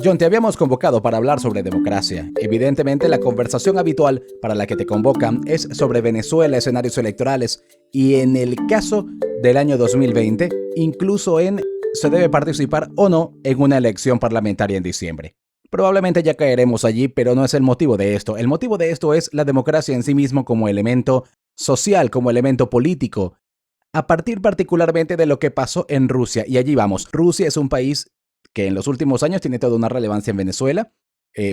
John, te habíamos convocado para hablar sobre democracia. Evidentemente, la conversación habitual para la que te convocan es sobre Venezuela, escenarios electorales y en el caso del año 2020, incluso en se debe participar o no en una elección parlamentaria en diciembre. Probablemente ya caeremos allí, pero no es el motivo de esto. El motivo de esto es la democracia en sí mismo como elemento social, como elemento político, a partir particularmente de lo que pasó en Rusia. Y allí vamos. Rusia es un país que en los últimos años tiene toda una relevancia en Venezuela,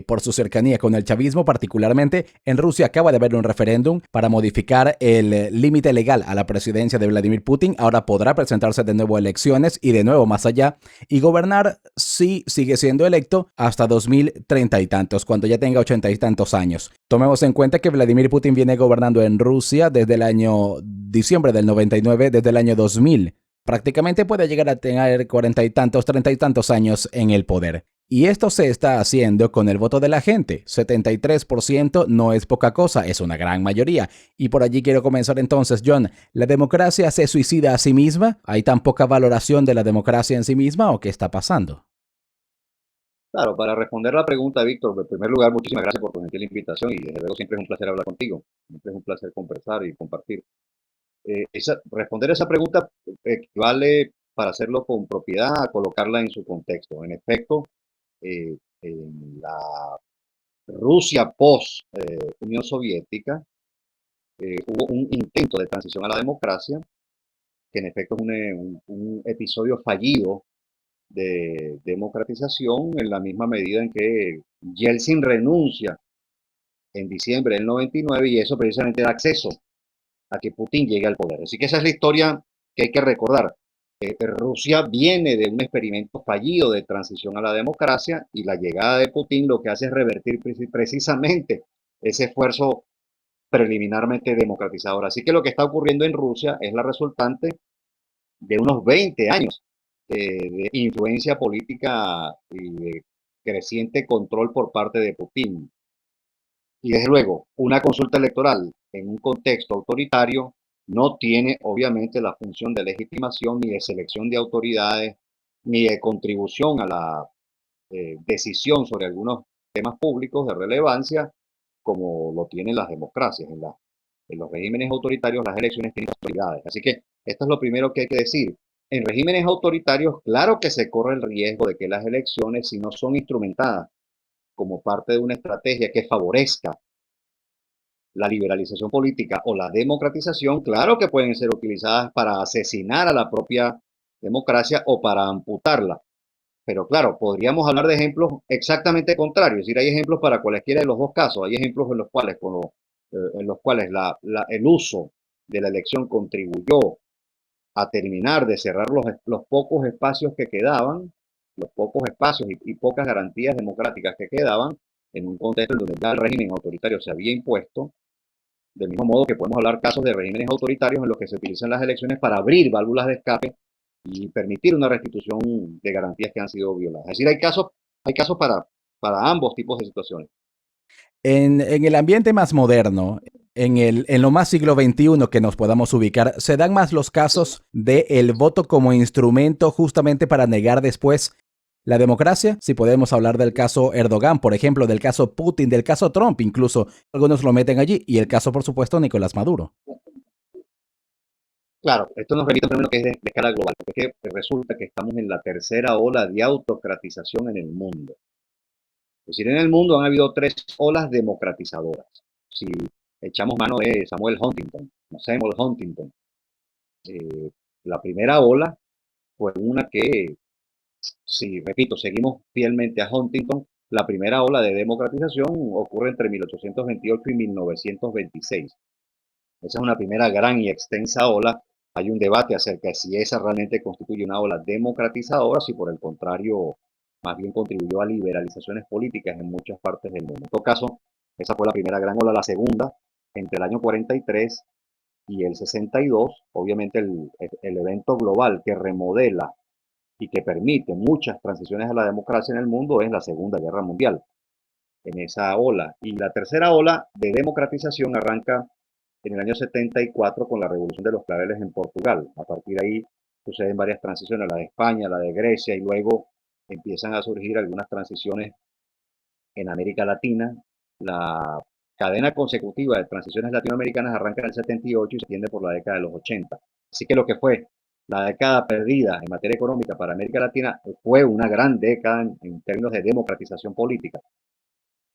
por su cercanía con el chavismo, particularmente en Rusia acaba de haber un referéndum para modificar el límite legal a la presidencia de Vladimir Putin. Ahora podrá presentarse de nuevo a elecciones y de nuevo más allá y gobernar si sigue siendo electo hasta 2030 y tantos, cuando ya tenga 80 y tantos años. Tomemos en cuenta que Vladimir Putin viene gobernando en Rusia desde el año diciembre del 99, desde el año 2000. Prácticamente puede llegar a tener 40 y tantos, 30 y tantos años en el poder. Y esto se está haciendo con el voto de la gente. 73% no es poca cosa, es una gran mayoría. Y por allí quiero comenzar entonces, John. ¿La democracia se suicida a sí misma? ¿Hay tan poca valoración de la democracia en sí misma o qué está pasando? Claro, para responder la pregunta, Víctor, en primer lugar, muchísimas gracias por tu gentil invitación y desde luego siempre es un placer hablar contigo, siempre es un placer conversar y compartir. Responder esa pregunta equivale, para hacerlo con propiedad, a colocarla en su contexto. En efecto, en la Rusia post-Unión Soviética hubo un intento de transición a la democracia, que en efecto es un episodio fallido de democratización en la misma medida en que Yeltsin renuncia en diciembre del 99 y eso precisamente da acceso a que Putin llegue al poder. Así que esa es la historia que hay que recordar. Rusia viene de un experimento fallido de transición a la democracia y la llegada de Putin lo que hace es revertir precisamente ese esfuerzo preliminarmente democratizador. Así que lo que está ocurriendo en Rusia es la resultante de unos 20 años de influencia política y de creciente control por parte de Putin. Y desde luego, una consulta electoral en un contexto autoritario no tiene obviamente la función de legitimación ni de selección de autoridades ni de contribución a la decisión sobre algunos temas públicos de relevancia como lo tienen las democracias. En los regímenes autoritarios las elecciones tienen autoridades. Así que esto es lo primero que hay que decir. En regímenes autoritarios, claro que se corre el riesgo de que las elecciones, si no son instrumentadas como parte de una estrategia que favorezca la liberalización política o la democratización, claro que pueden ser utilizadas para asesinar a la propia democracia o para amputarla. Pero claro, podríamos hablar de ejemplos exactamente contrarios. Es decir, hay ejemplos para cualquiera de los dos casos. Hay ejemplos en los cuales el uso de la elección contribuyó a terminar de cerrar los pocos espacios que quedaban, los pocos espacios y pocas garantías democráticas que quedaban en un contexto en donde ya el régimen autoritario se había impuesto. Del mismo modo que podemos hablar casos de regímenes autoritarios en los que se utilizan las elecciones para abrir válvulas de escape y permitir una restitución de garantías que han sido violadas. Es decir, hay casos para ambos tipos de situaciones. En el ambiente más moderno, en lo más siglo XXI que nos podamos ubicar, se dan más los casos del voto como instrumento justamente para negar después la democracia. Si podemos hablar del caso Erdogan, por ejemplo, del caso Putin, del caso Trump, incluso algunos lo meten allí, y el caso, por supuesto, Nicolás Maduro. Claro, esto nos remite a un fenómeno que es de escala global, porque es que resulta que estamos en la tercera ola de autocratización en el mundo. Es decir, en el mundo han habido tres olas democratizadoras. Si echamos mano de Samuel Huntington, eh, la primera ola fue una que, si repito, seguimos fielmente a Huntington, la primera ola de democratización ocurre entre 1828 y 1926. Esa es una primera gran y extensa ola. Hay un debate acerca de si esa realmente constituye una ola democratizadora, si por el contrario más bien contribuyó a liberalizaciones políticas en muchas partes del mundo. En todo caso, esa fue la primera gran ola. La segunda, entre el año 43 y el 62, obviamente el evento global que remodela y que permite muchas transiciones a la democracia en el mundo es la Segunda Guerra Mundial, en esa ola. Y la tercera ola de democratización arranca en el año 74 con la Revolución de los Claveles en Portugal. A partir de ahí suceden varias transiciones, la de España, la de Grecia y luego empiezan a surgir algunas transiciones en América Latina. La cadena consecutiva de transiciones latinoamericanas arranca en el 78 y se extiende por la década de los 80. Así que lo que fue la década perdida en materia económica para América Latina fue una gran década en términos de democratización política.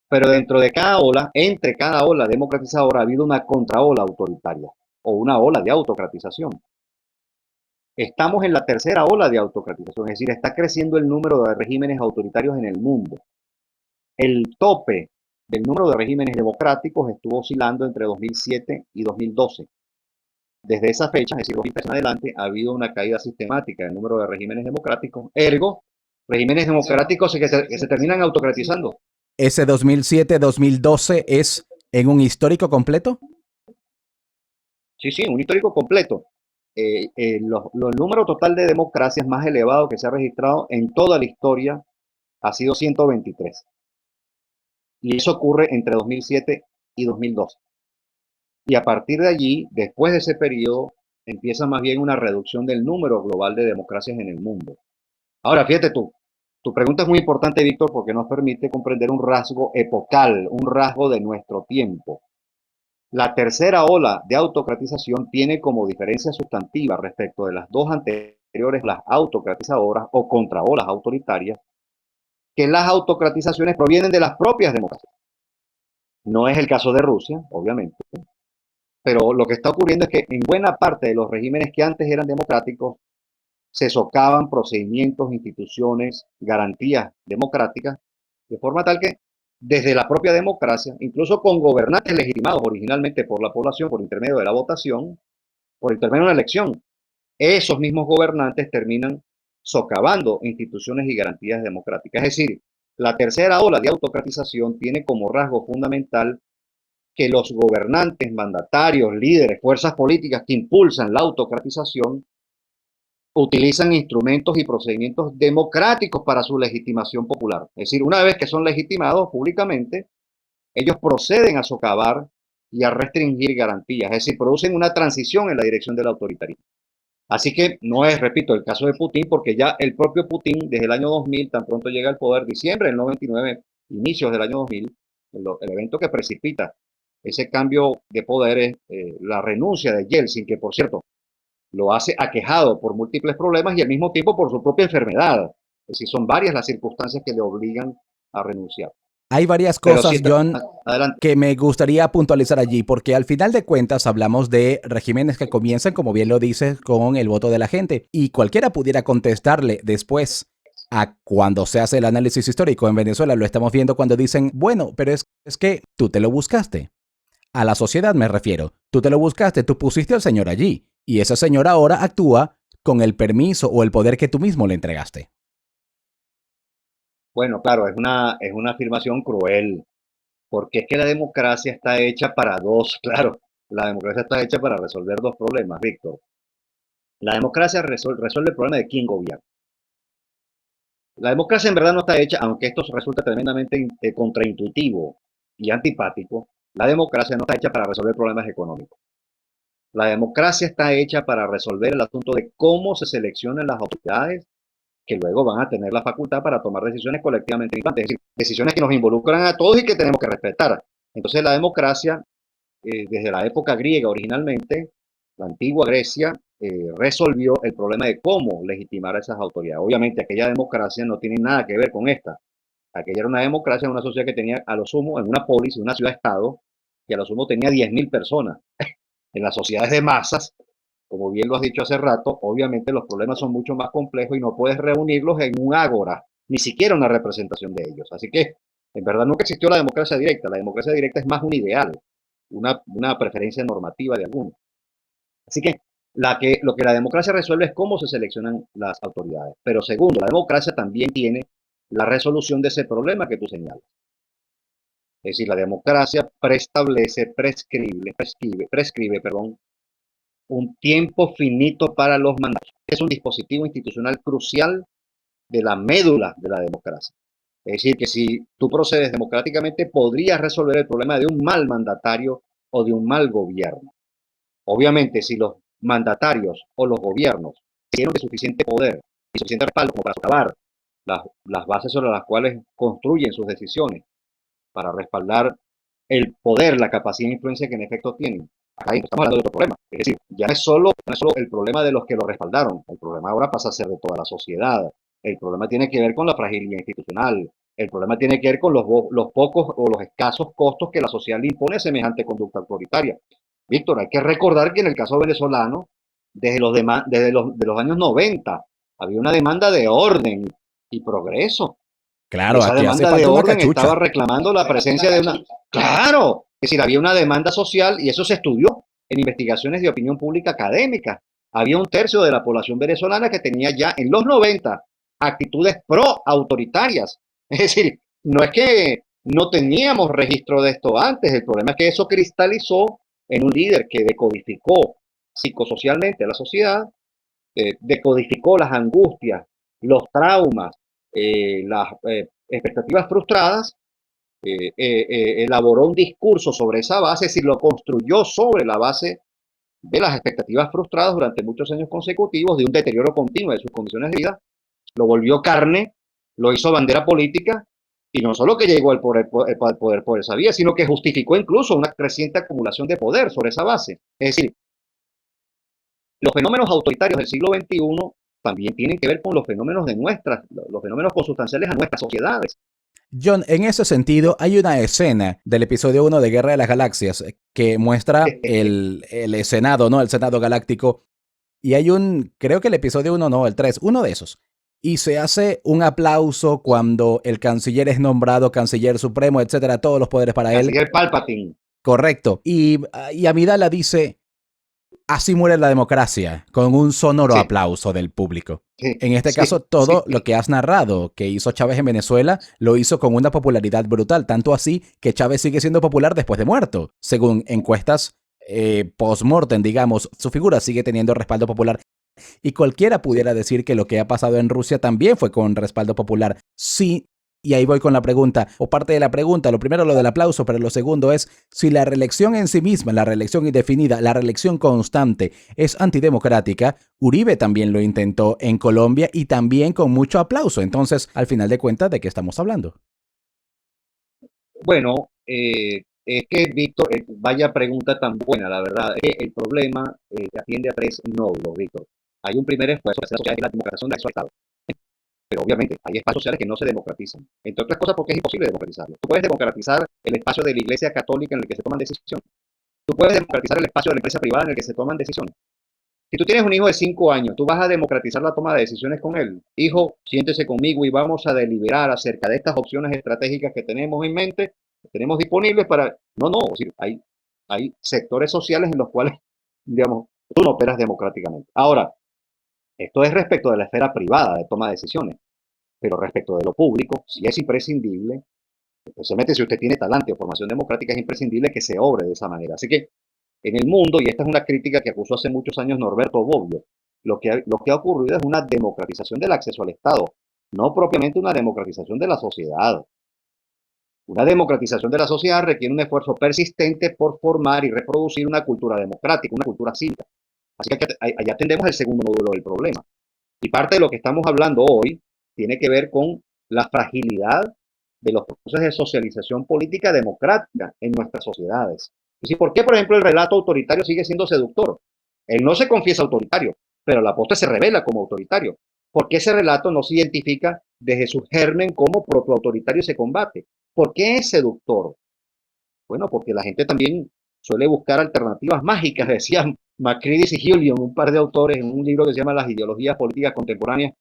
Pero dentro de cada ola, entre cada ola democratizadora, ha habido una contraola autoritaria o una ola de autocratización. Estamos en la tercera ola de autocratización, es decir, está creciendo el número de regímenes autoritarios en el mundo. El tope del número de regímenes democráticos estuvo oscilando entre 2007 y 2012. Desde esa fecha, es decir, 2013 en adelante, ha habido una caída sistemática del número de regímenes democráticos, ergo, regímenes democráticos que se terminan autocratizando. ¿Ese 2007-2012 es en un histórico completo? Sí, sí, un histórico completo. El número total de democracias más elevado que se ha registrado en toda la historia ha sido 123. Y eso ocurre entre 2007 y 2012. Y a partir de allí, después de ese periodo, empieza más bien una reducción del número global de democracias en el mundo. Ahora, fíjate tú, tu pregunta es muy importante, Víctor, porque nos permite comprender un rasgo epocal, un rasgo de nuestro tiempo. La tercera ola de autocratización tiene como diferencia sustantiva respecto de las dos anteriores, las autocratizadoras o contraolas autoritarias, que las autocratizaciones provienen de las propias democracias. No es el caso de Rusia, obviamente, pero lo que está ocurriendo es que en buena parte de los regímenes que antes eran democráticos se socavan procedimientos, instituciones, garantías democráticas, de forma tal que desde la propia democracia, incluso con gobernantes legitimados originalmente por la población por intermedio de la votación, por intermedio de una elección, esos mismos gobernantes terminan socavando instituciones y garantías democráticas. Es decir, la tercera ola de autocratización tiene como rasgo fundamental que los gobernantes, mandatarios, líderes, fuerzas políticas que impulsan la autocratización utilizan instrumentos y procedimientos democráticos para su legitimación popular. Es decir, una vez que son legitimados públicamente, ellos proceden a socavar y a restringir garantías, es decir, producen una transición en la dirección del autoritarismo. Así que no es, repito, el caso de Putin, porque ya el propio Putin, desde el año 2000, tan pronto llega al poder, diciembre del 99, inicios del año 2000, el evento que precipita ese cambio de poder es la renuncia de Yeltsin, que por cierto, lo hace aquejado por múltiples problemas y al mismo tiempo por su propia enfermedad. Es decir, son varias las circunstancias que le obligan a renunciar. Hay varias Pero sí, cosas, John, adelante. que me gustaría puntualizar allí, porque al final de cuentas hablamos de regímenes que comienzan, como bien lo dices, con el voto de la gente. Y cualquiera pudiera contestarle después a cuando se hace el análisis histórico en Venezuela, lo estamos viendo cuando dicen, bueno, pero es que tú te lo buscaste. A la sociedad me refiero. Tú te lo buscaste, tú pusiste al señor allí. Y ese señor ahora actúa con el permiso o el poder que tú mismo le entregaste. Bueno, claro, es una afirmación cruel, porque es que la democracia está hecha para dos, claro, la democracia está hecha para resolver dos problemas, Víctor. La democracia resuelve el problema de quién gobierna. La democracia en verdad no está hecha, aunque esto resulta tremendamente contraintuitivo y antipático, la democracia no está hecha para resolver problemas económicos. La democracia está hecha para resolver el asunto de cómo se seleccionan las autoridades que luego van a tener la facultad para tomar decisiones colectivamente importantes, es decir, decisiones que nos involucran a todos y que tenemos que respetar. Entonces la democracia, desde la época griega originalmente, la antigua Grecia, resolvió el problema de cómo legitimar a esas autoridades. Obviamente aquella democracia no tiene nada que ver con esta. Aquella era una democracia, una sociedad que tenía a lo sumo, en una polis, en una ciudad-estado, que a lo sumo tenía 10.000 personas. En las sociedades de masas, como bien lo has dicho hace rato, obviamente los problemas son mucho más complejos y no puedes reunirlos en un ágora, ni siquiera una representación de ellos. Así que, en verdad, nunca existió la democracia directa. La democracia directa es más un ideal, una preferencia normativa de algunos. Así que, lo que la democracia resuelve es cómo se seleccionan las autoridades. Pero segundo, la democracia también tiene la resolución de ese problema que tú señalas. Es decir, la democracia prescribe, perdón, un tiempo finito para los mandatos. Es un dispositivo institucional crucial de la médula de la democracia. Es decir, que si tú procedes democráticamente, podrías resolver el problema de un mal mandatario o de un mal gobierno. Obviamente, si los mandatarios o los gobiernos tienen suficiente poder y suficiente respaldo como para socavar las bases sobre las cuales construyen sus decisiones para respaldar el poder, la capacidad de influencia que en efecto tienen. Acá estamos hablando de otro problema. Es decir, ya no es solo el problema de los que lo respaldaron, el problema ahora pasa a ser de toda la sociedad. El problema tiene que ver con la fragilidad institucional. El problema tiene que ver con los pocos o los escasos costos que la sociedad le impone a semejante conducta autoritaria. Víctor, hay que recordar que en el caso venezolano, desde los años 90, había una demanda de orden y progreso. Y Claro, esa aquí hace demanda de falta una orden estaba cachucha. reclamando la presencia de una... Claro, es decir, había una demanda social y eso se estudió en investigaciones de opinión pública académica. Había un tercio de la población venezolana que tenía ya en los 90 actitudes pro-autoritarias. Es decir, no es que no teníamos registro de esto antes, el problema es que eso cristalizó en un líder que decodificó psicosocialmente a la sociedad, decodificó las angustias, los traumas, las expectativas frustradas, elaboró un discurso sobre esa base, es decir, lo construyó sobre la base de las expectativas frustradas durante muchos años consecutivos, de un deterioro continuo de sus condiciones de vida, lo volvió carne, lo hizo bandera política, y no solo que llegó al poder por esa vía, sino que justificó incluso una creciente acumulación de poder sobre esa base. Es decir, los fenómenos autoritarios del siglo XXI también tienen que ver con los fenómenos los fenómenos consustanciales a nuestras sociedades. John, en ese sentido, hay una escena del episodio 1 de Guerra de las Galaxias que muestra el Senado, ¿no? El Senado Galáctico. Y hay creo que el episodio 1 no, el 3, uno de esos. Y se hace un aplauso cuando el canciller es nombrado canciller supremo, etcétera, todos los poderes para él. Canciller Palpatine. Correcto. Y Amidala dice, así muere la democracia, con un sonoro Sí, aplauso del público. sí, En este sí, caso, sí. todo lo que has narrado que hizo Chávez en Venezuela lo hizo con una popularidad brutal, tanto así que Chávez sigue siendo popular después de muerto. Según encuestas post-mortem, digamos, su figura sigue teniendo respaldo popular. Y cualquiera pudiera decir que lo que ha pasado en Rusia también fue con respaldo popular. Sí, y ahí voy con la pregunta, o parte de la pregunta, lo primero lo del aplauso, pero lo segundo es, si la reelección en sí misma, la reelección indefinida, la reelección constante es antidemocrática, Uribe también lo intentó en Colombia y también con mucho aplauso. Entonces, al final de cuentas, ¿de qué estamos hablando? Bueno, es que Víctor, vaya pregunta tan buena, la verdad. Es que el problema atiende a tres nódulos, Víctor. Hay un primer esfuerzo de hacer la sociedad, que es la democratización del acceso al Estado. Pero obviamente hay espacios sociales que no se democratizan. Entre otras cosas porque es imposible democratizarlo. Tú puedes democratizar el espacio de la iglesia católica en el que se toman decisiones. Tú puedes democratizar el espacio de la empresa privada en el que se toman decisiones. Si tú tienes un hijo de 5 años, tú vas a democratizar la toma de decisiones con él. Hijo, siéntese conmigo y vamos a deliberar acerca de estas opciones estratégicas que tenemos en mente, que tenemos disponibles para... No, no, es decir, hay sectores sociales en los cuales, digamos, tú no operas democráticamente. Ahora, esto es respecto de la esfera privada de toma de decisiones, pero respecto de lo público, si es imprescindible, especialmente si usted tiene talante o formación democrática, es imprescindible que se obre de esa manera. Así que en el mundo, y esta es una crítica que acusó hace muchos años Norberto Bobbio, lo que ha ocurrido es una democratización del acceso al Estado, no propiamente una democratización de la sociedad. Una democratización de la sociedad requiere un esfuerzo persistente por formar y reproducir una cultura democrática, una cultura cívica. Así que allá tendemos el segundo módulo del problema. Y parte de lo que estamos hablando hoy tiene que ver con la fragilidad de los procesos de socialización política democrática en nuestras sociedades. Es decir, ¿por qué, por ejemplo, el relato autoritario sigue siendo seductor? Él no se confiesa autoritario, pero a la postre se revela como autoritario. ¿Por qué ese relato no se identifica desde su germen como propio autoritario y se combate? ¿Por qué es seductor? Bueno, porque la gente también suele buscar alternativas mágicas, decían Macridis y Giulion, un par de autores, en un libro que se llama Las ideologías políticas contemporáneas.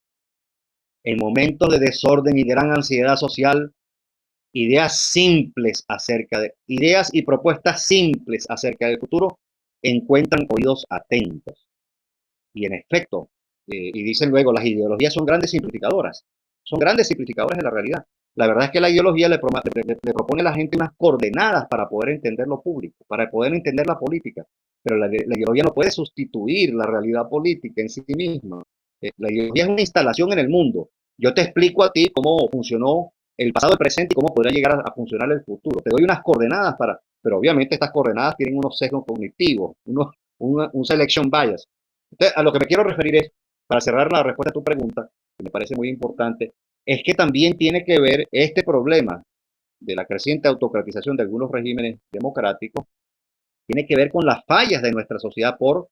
En momentos de desorden y gran ansiedad social, ideas y propuestas simples acerca del futuro encuentran oídos atentos. Y en efecto, y dicen luego, las ideologías son grandes simplificadoras de la realidad. La verdad es que la ideología le propone a la gente unas coordenadas para poder entender lo público, para poder entender la política, pero la ideología no puede sustituir la realidad política en sí misma. La ideología es una instalación en el mundo. Yo te explico a ti cómo funcionó el pasado, el presente y cómo podrá llegar a funcionar el futuro. Te doy unas coordenadas pero obviamente estas coordenadas tienen unos sesgos cognitivos, un selection bias. Entonces, a lo que me quiero referir es, para cerrar la respuesta a tu pregunta, que me parece muy importante, es que también tiene que ver este problema de la creciente autocratización de algunos regímenes democráticos, tiene que ver con las fallas de nuestra sociedad por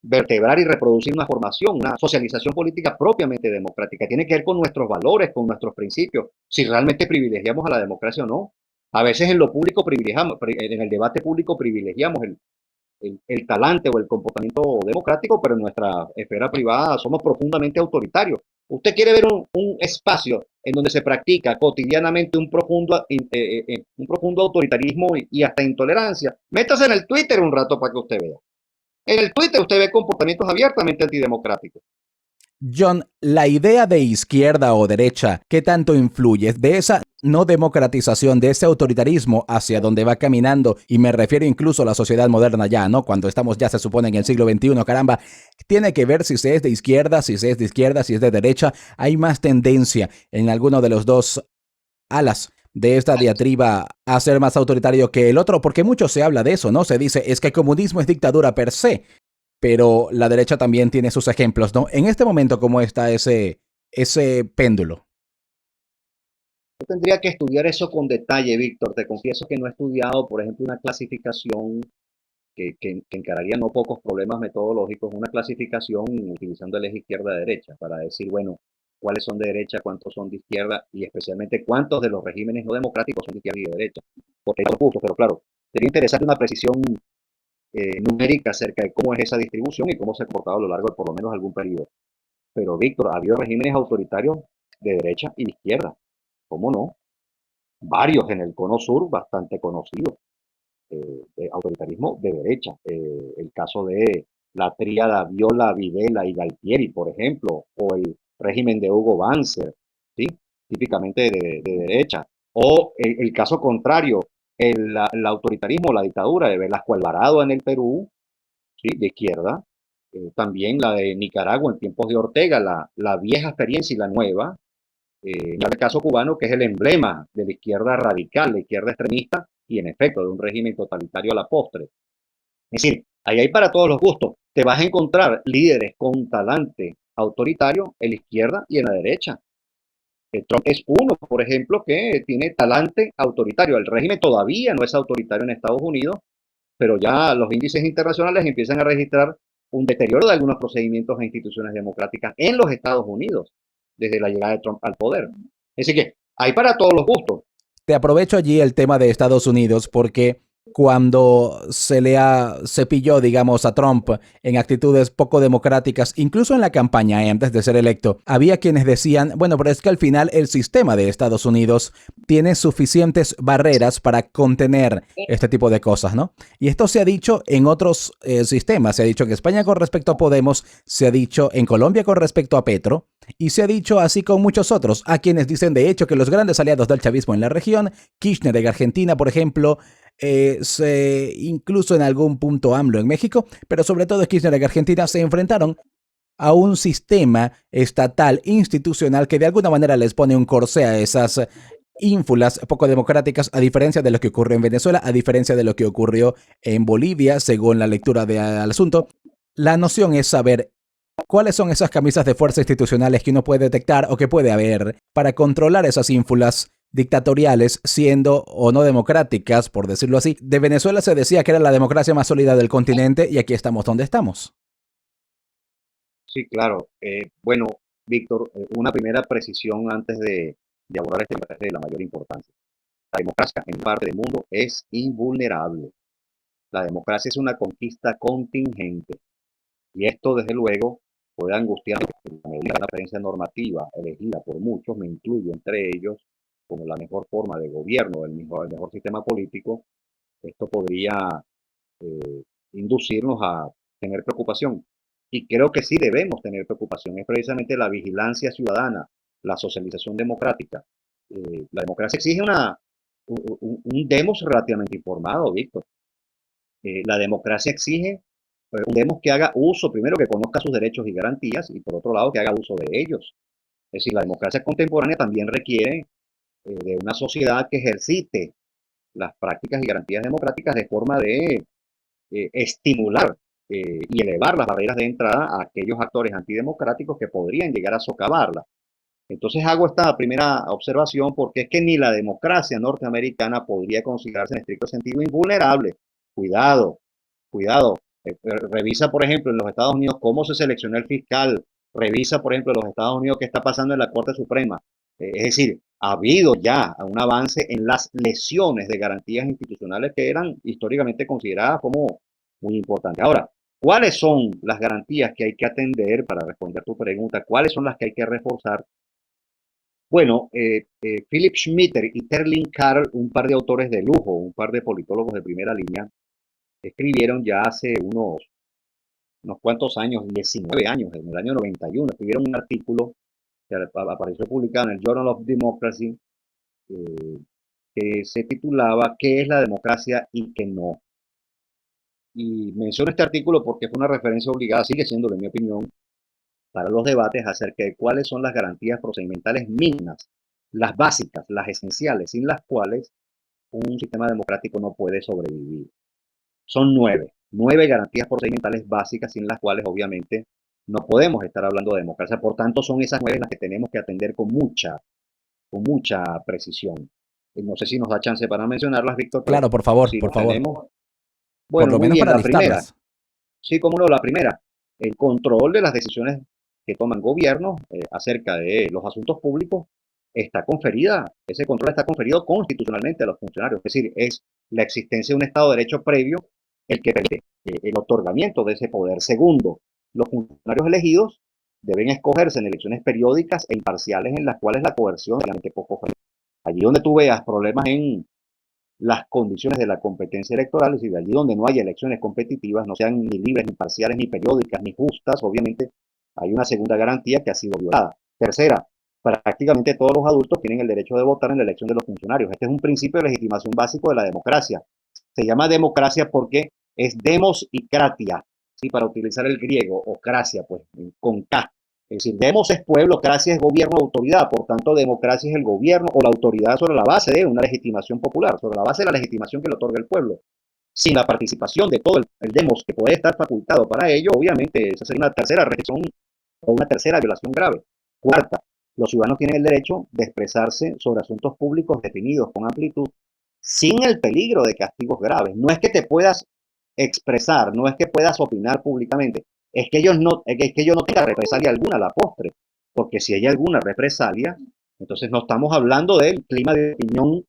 vertebrar y reproducir una formación, una socialización política propiamente democrática. Tiene que ver con nuestros valores, con nuestros principios, si realmente privilegiamos a la democracia o no. A veces en lo público privilegiamos, en el debate público privilegiamos el talante o el comportamiento democrático, pero en nuestra esfera privada somos profundamente autoritarios. Usted quiere ver un espacio en donde se practica cotidianamente un profundo autoritarismo y hasta intolerancia. Métase en el Twitter un rato para que usted vea. En el Twitter usted ve comportamientos abiertamente antidemocráticos. John, la idea de izquierda o derecha, ¿qué tanto influye de esa no democratización, de ese autoritarismo hacia donde va caminando? Y me refiero incluso a la sociedad moderna ya, ¿no? Cuando estamos ya se supone en el siglo XXI, caramba, tiene que ver si se es de izquierda, si se es de izquierda, si es de derecha. Hay más tendencia en alguno de los dos alas de esta diatriba a ser más autoritario que el otro, porque mucho se habla de eso, ¿no? Se dice, es que el comunismo es dictadura per se, pero la derecha también tiene sus ejemplos, ¿no? En este momento, ¿cómo está ese péndulo? Yo tendría que estudiar eso con detalle, Víctor. Te confieso que no he estudiado, por ejemplo, una clasificación que encararía no pocos problemas metodológicos, una clasificación utilizando el eje izquierda-derecha para decir, bueno, cuáles son de derecha, cuántos son de izquierda y especialmente cuántos de los regímenes no democráticos son de izquierda y de derecha. Porque hay dos puntos, pero claro, sería interesante una precisión numérica acerca de cómo es esa distribución y cómo se ha comportado a lo largo de por lo menos algún periodo. Pero, Víctor, ha habido regímenes autoritarios de derecha y de izquierda. ¿Cómo no? Varios en el cono sur, bastante conocidos, de autoritarismo de derecha. El caso de la tríada Viola, Videla y Galtieri, por ejemplo, o el régimen de Hugo Banzer, ¿sí? Típicamente de derecha. O el caso contrario, el autoritarismo, la dictadura de Velasco Alvarado en el Perú, ¿sí? De izquierda. También la de Nicaragua en tiempos de Ortega, la vieja experiencia y la nueva, en el caso cubano, que es el emblema de la izquierda radical, la izquierda extremista, y en efecto de un régimen totalitario a la postre. Es decir, ahí hay para todos los gustos. Te vas a encontrar líderes con talante autoritario en la izquierda y en la derecha. Trump es uno, por ejemplo, que tiene talante autoritario. El régimen todavía no es autoritario en Estados Unidos, pero ya los índices internacionales empiezan a registrar un deterioro de algunos procedimientos e instituciones democráticas en los Estados Unidos desde la llegada de Trump al poder. Así que hay para todos los gustos. Te aprovecho allí el tema de Estados Unidos porque cuando se pilló, digamos, a Trump en actitudes poco democráticas, incluso en la campaña antes de ser electo, había quienes decían, bueno, pero es que al final el sistema de Estados Unidos tiene suficientes barreras para contener este tipo de cosas, ¿no? Y esto se ha dicho en otros sistemas, se ha dicho en España con respecto a Podemos, se ha dicho en Colombia con respecto a Petro, y se ha dicho así con muchos otros, a quienes dicen de hecho que los grandes aliados del chavismo en la región, Kirchner en Argentina, por ejemplo, incluso en algún punto AMLO en México, pero sobre todo Kirchner en Argentina, se enfrentaron a un sistema estatal institucional que de alguna manera les pone un corsé a esas ínfulas poco democráticas, a diferencia de lo que ocurrió en Venezuela, a diferencia de lo que ocurrió en Bolivia, según la lectura del asunto. La noción es saber cuáles son esas camisas de fuerza institucionales que uno puede detectar o que puede haber para controlar esas ínfulas dictatoriales, siendo o no democráticas, por decirlo así. De Venezuela se decía que era la democracia más sólida del continente y aquí estamos donde estamos. Sí, claro. Bueno, Víctor, una primera precisión antes de abordar este tema de la mayor importancia. La democracia en parte del mundo es invulnerable. La democracia es una conquista contingente. Y esto, desde luego, puede angustiar la medida de la presencia normativa elegida por muchos, me incluyo entre ellos, como la mejor forma de gobierno, el mejor sistema político. Esto podría eh, inducirnos a tener preocupación. Y creo que sí debemos tener preocupación. Es precisamente la vigilancia ciudadana, la socialización democrática. La democracia exige un demos relativamente informado, Víctor. La democracia exige un demos que haga uso, primero que conozca sus derechos y garantías, y por otro lado que haga uso de ellos. Es decir, la democracia contemporánea también requiere de una sociedad que ejercite las prácticas y garantías democráticas de forma de estimular y elevar las barreras de entrada a aquellos actores antidemocráticos que podrían llegar a socavarla. Entonces hago esta primera observación porque es que ni la democracia norteamericana podría considerarse en estricto sentido invulnerable. Cuidado, cuidado. Revisa, por ejemplo, en los Estados Unidos cómo se seleccionó el fiscal. Revisa, por ejemplo, en los Estados Unidos qué está pasando en la Corte Suprema. Es decir, ha habido ya un avance en las lesiones de garantías institucionales que eran históricamente consideradas como muy importantes. Ahora, ¿cuáles son las garantías que hay que atender para responder tu pregunta? ¿Cuáles son las que hay que reforzar? Bueno, Philip Schmitter y Terling Carl, un par de autores de lujo, un par de politólogos de primera línea, escribieron ya hace unos cuantos años, 19 años, en el año 91, escribieron un artículo que apareció publicado en el Journal of Democracy, eh, que se titulaba ¿Qué es la democracia y qué no? Y menciono este artículo porque fue una referencia obligada, sigue siendo, en mi opinión, para los debates acerca de cuáles son las garantías procedimentales mínimas, las básicas, las esenciales, sin las cuales un sistema democrático no puede sobrevivir. Son nueve garantías procedimentales básicas sin las cuales obviamente no podemos estar hablando de democracia. Por tanto, son esas nueve las que tenemos que atender con mucha precisión. No sé si nos da chance para mencionarlas, Víctor, pero Claro, por favor, si por las favor. tenemos, Por bueno, lo muy menos bien, para la primera, listarlas. sí, como no, la primera, el control de las decisiones que toman gobiernos acerca de los asuntos públicos está conferida, ese control está conferido constitucionalmente a los funcionarios, es decir, es la existencia de un Estado de Derecho previo el que permite el otorgamiento de ese poder. Segundo, los funcionarios elegidos deben escogerse en elecciones periódicas e imparciales en las cuales la coerción es realmente poco frecuente. Allí donde tú veas problemas en las condiciones de la competencia electoral, es decir, allí donde no haya elecciones competitivas, no sean ni libres, ni parciales, ni periódicas, ni justas, obviamente hay una segunda garantía que ha sido violada. Tercera, prácticamente todos los adultos tienen el derecho de votar en la elección de los funcionarios. Este es un principio de legitimación básico de la democracia. Se llama democracia porque es demos y kratia, ¿sí? Para utilizar el griego, o cracia, pues, con K. Es decir, demos es pueblo, cracia es gobierno, autoridad. Por tanto, democracia es el gobierno o la autoridad sobre la base de una legitimación popular, sobre la base de la legitimación que le otorga el pueblo. Sin la participación de todo el demos que puede estar facultado para ello, obviamente esa sería una tercera restricción o una tercera violación grave. Cuarta, los ciudadanos tienen el derecho de expresarse sobre asuntos públicos definidos con amplitud sin el peligro de castigos graves. No es que te puedas expresar, no es que puedas opinar públicamente, es que ellos no tengan represalia alguna a la postre, porque si hay alguna represalia, entonces no estamos hablando del clima de opinión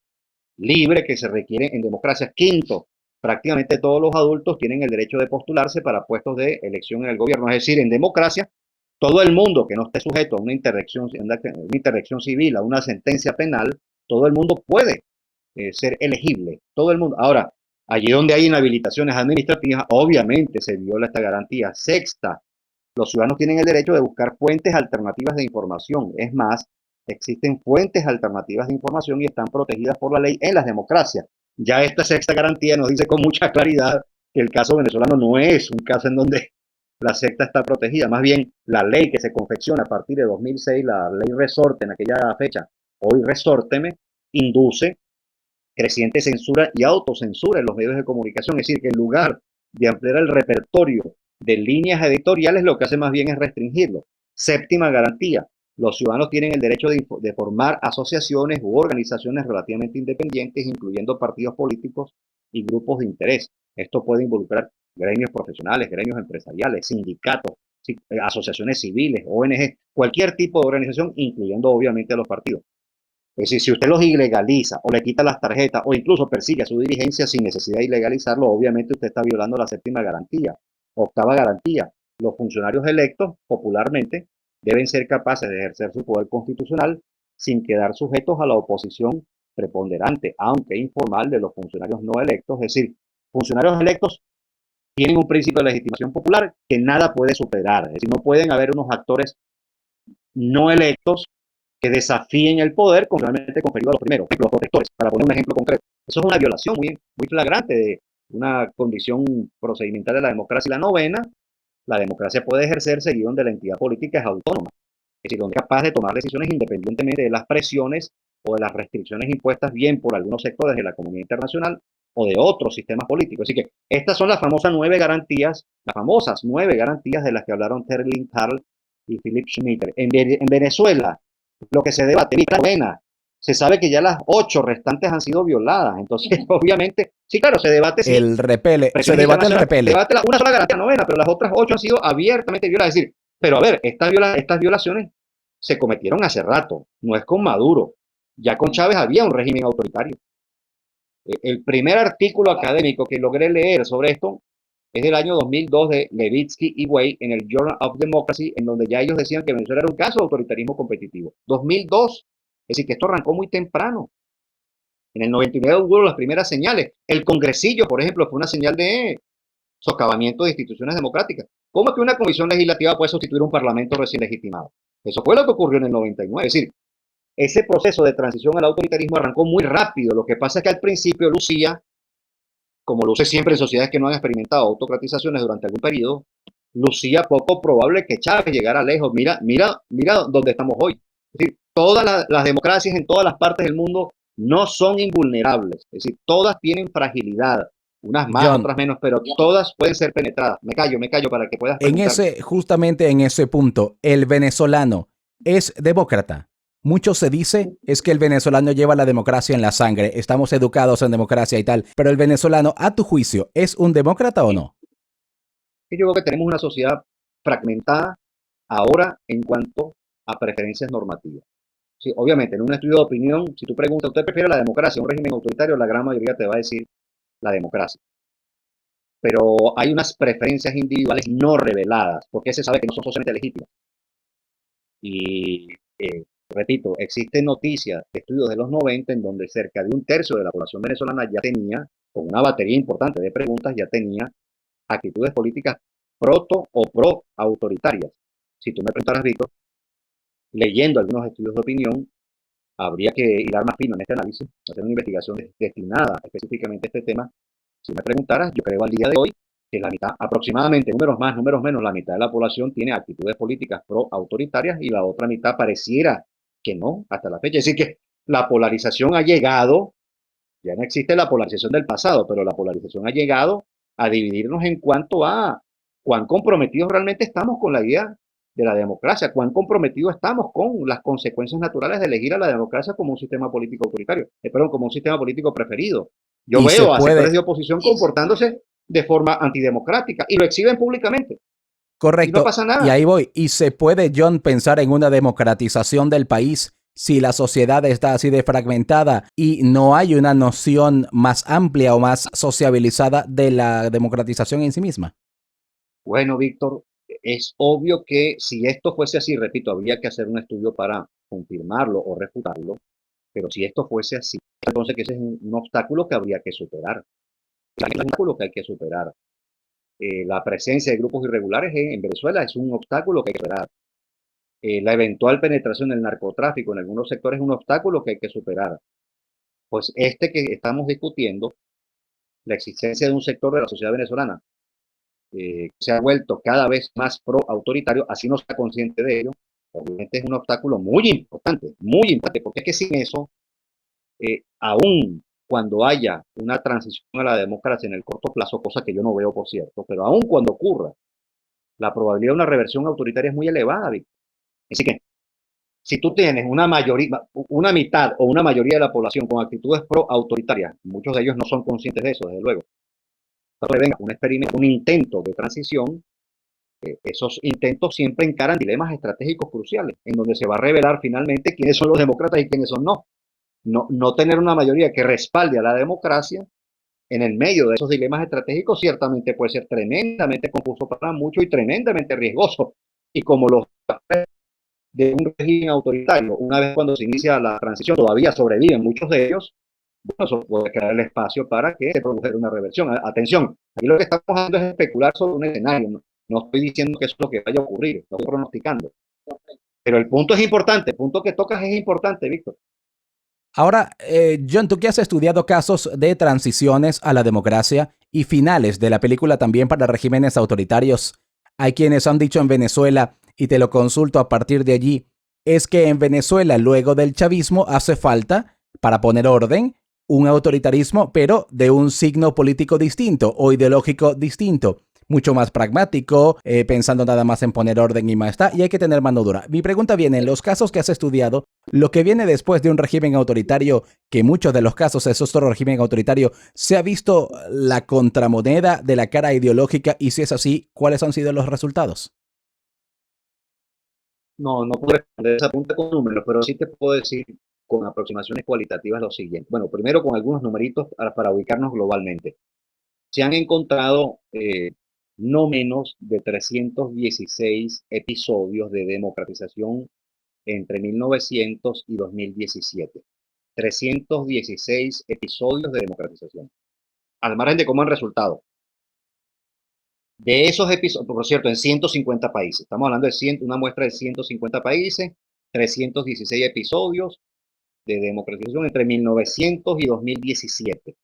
libre que se requiere en democracia. Quinto, prácticamente todos los adultos tienen el derecho de postularse para puestos de elección en el gobierno, es decir, en democracia, todo el mundo que no esté sujeto a una interacción civil, a una sentencia penal, todo el mundo puede ser elegible, todo el mundo. Ahora, allí donde hay inhabilitaciones administrativas, obviamente se viola esta garantía. Sexta, los ciudadanos tienen el derecho de buscar fuentes alternativas de información. Es más, existen fuentes alternativas de información y están protegidas por la ley en las democracias. Ya esta sexta garantía nos dice con mucha claridad que el caso venezolano no es un caso en donde la secta está protegida. Más bien, la ley que se confecciona a partir de 2006, la ley Resorte en aquella fecha, hoy Resórteme, induce creciente censura y autocensura en los medios de comunicación. Es decir, que en lugar de ampliar el repertorio de líneas editoriales, lo que hace más bien es restringirlo. Séptima garantía, los ciudadanos tienen el derecho de formar asociaciones u organizaciones relativamente independientes, incluyendo partidos políticos y grupos de interés. Esto puede involucrar gremios profesionales, gremios empresariales, sindicatos, asociaciones civiles, ONG, cualquier tipo de organización, incluyendo obviamente a los partidos. Es decir, si usted los ilegaliza o le quita las tarjetas o incluso persigue a su dirigencia sin necesidad de ilegalizarlo, obviamente usted está violando la séptima garantía. Octava garantía, los funcionarios electos popularmente deben ser capaces de ejercer su poder constitucional sin quedar sujetos a la oposición preponderante, aunque informal, de los funcionarios no electos. Es decir, funcionarios electos tienen un principio de legitimación popular que nada puede superar. Es decir, no pueden haber unos actores no electos que desafíen el poder constitucionalmente conferido a los primeros, los protectores, para poner un ejemplo concreto. Eso es una violación muy flagrante de una condición procedimental de la democracia. Y la novena, la democracia puede ejercerse allí donde la entidad política es autónoma, es decir, donde es capaz de tomar decisiones independientemente de las presiones o de las restricciones impuestas bien por algunos sectores de la comunidad internacional o de otros sistemas políticos. Así que estas son las famosas nueve garantías de las que hablaron Terling Carl y Philip Schmitter. En Venezuela, lo que se debate, mira, buena, se sabe que ya las 8 restantes han sido violadas, entonces obviamente, sí, claro, se debate si El repele, se presiones debate el internacionales, se repele. debate una sola garantía novena, pero las otras 8 han sido abiertamente violadas, es decir, pero a ver, estas violaciones se cometieron hace rato, no es con Maduro, ya con Chávez había un régimen autoritario. El primer artículo académico que logré leer sobre esto es del año 2002 de Levitsky y Wei en el Journal of Democracy, en donde ya ellos decían que Venezuela era un caso de autoritarismo competitivo. 2002, es decir, que esto arrancó muy temprano. En el 99 hubo las primeras señales. El congresillo, por ejemplo, fue una señal de socavamiento de instituciones democráticas. ¿Cómo es que una comisión legislativa puede sustituir un parlamento recién legitimado? Eso fue lo que ocurrió en el 99. Es decir, ese proceso de transición al autoritarismo arrancó muy rápido. Lo que pasa es que al principio lucía, como luce siempre en sociedades que no han experimentado autocratizaciones durante algún periodo, lucía poco probable que Chávez llegara lejos. Mira dónde estamos hoy. Es decir, todas las democracias en todas las partes del mundo no son invulnerables. Es decir, todas tienen fragilidad. Unas más, John, otras menos, pero todas pueden ser penetradas. Me callo para que puedas preguntar. justamente en ese punto, el venezolano es demócrata. Mucho se dice es que el venezolano lleva la democracia en la sangre, estamos educados en democracia y tal, pero el venezolano, a tu juicio, ¿es un demócrata o no? Yo creo que tenemos una sociedad fragmentada ahora en cuanto a preferencias normativas. Sí, obviamente, en un estudio de opinión, si tú preguntas, ¿usted prefiere la democracia, un régimen autoritario? La gran mayoría te va a decir la democracia. Pero hay unas preferencias individuales no reveladas, porque se sabe que no son socialmente legítimas. Y repito, existen noticias de estudios de los 90 en donde cerca de un tercio de la población venezolana ya tenía, con una batería importante de preguntas, ya tenía actitudes políticas proto o pro autoritarias. Si tú me preguntaras, Víctor, leyendo algunos estudios de opinión, habría que hilar más fino en este análisis, hacer una investigación destinada específicamente a este tema. Si me preguntaras, yo creo al día de hoy que la mitad, aproximadamente, números más, números menos, la mitad de la población tiene actitudes políticas pro-autoritarias y la otra mitad pareciera que no, hasta la fecha. Es decir, que la polarización ha llegado, ya no existe la polarización del pasado, pero la polarización ha llegado a dividirnos en cuanto a cuán comprometidos realmente estamos con la idea de la democracia, cuán comprometidos estamos con las consecuencias naturales de elegir a la democracia como un sistema político autoritario, perdón, como un sistema político preferido. Yo Y se veo a sectores de puede, oposición comportándose de forma antidemocrática y lo exhiben públicamente y no correcto, pasa y nada. ahí voy, y se puede, John, pensar en una democratización del país si la sociedad está así de fragmentada y no hay una noción más amplia o más sociabilizada de la democratización en sí misma. Bueno, Víctor, es obvio que si esto fuese así, repito, habría que hacer un estudio para confirmarlo o refutarlo, pero si esto fuese así, entonces que ese es un obstáculo que habría que superar. Es un obstáculo que hay que superar. La presencia de grupos irregulares en Venezuela es un obstáculo que hay que superar. La eventual penetración del narcotráfico en algunos sectores es un obstáculo que hay que superar. Pues este que estamos discutiendo, la existencia de un sector de la sociedad venezolana se ha vuelto cada vez más pro-autoritario, así no está consciente de ello, obviamente es un obstáculo muy importante, porque es que sin eso, aún cuando haya una transición a la democracia en el corto plazo, cosa que yo no veo, por cierto, pero aún cuando ocurra, la probabilidad de una reversión autoritaria es muy elevada, Víctor. Así que, si tú tienes una mayoría, una mitad o una mayoría de la población con actitudes pro-autoritarias, muchos de ellos no son conscientes de eso, desde luego. Entonces, venga, un experimento, un intento de transición, esos intentos siempre encaran dilemas estratégicos cruciales, en donde se va a revelar finalmente quiénes son los demócratas y quiénes son no. No tener una mayoría que respalde a la democracia en el medio de esos dilemas estratégicos ciertamente puede ser tremendamente confuso para muchos y tremendamente riesgoso. Y como los de un régimen autoritario, una vez cuando se inicia la transición, todavía sobreviven muchos de ellos, bueno, eso puede crear el espacio para que se produjera una reversión. Atención, aquí lo que estamos haciendo es especular sobre un escenario, no estoy diciendo que eso es lo que vaya a ocurrir, lo estoy pronosticando. Pero el punto es importante, el punto que tocas es importante, Víctor. Ahora, John, tú que has estudiado casos de transiciones a la democracia y finales de la película también para regímenes autoritarios, hay quienes han dicho en Venezuela, y te lo consulto a partir de allí, es que en Venezuela, luego del chavismo, hace falta, para poner orden, un autoritarismo, pero de un signo político distinto o ideológico distinto. mucho más pragmático, pensando nada más en poner orden y más está, y hay que tener mano dura. Mi pregunta viene, en los casos que has estudiado, lo que viene después de un régimen autoritario, que en muchos de los casos es otro régimen autoritario, ¿se ha visto la contramoneda de la cara ideológica? Y si es así, ¿cuáles han sido los resultados? No, no puedo responder esa pregunta con números, pero sí te puedo decir con aproximaciones cualitativas lo siguiente. Bueno, primero con algunos numeritos para ubicarnos globalmente. Se han encontrado no menos de 316 episodios de democratización entre 1900 y 2017. 316 episodios de democratización. Al margen de cómo han resultado. De esos episodios, por cierto, en 150 países. Estamos hablando de una muestra de 150 países, 316 episodios de democratización entre 1900 y 2017.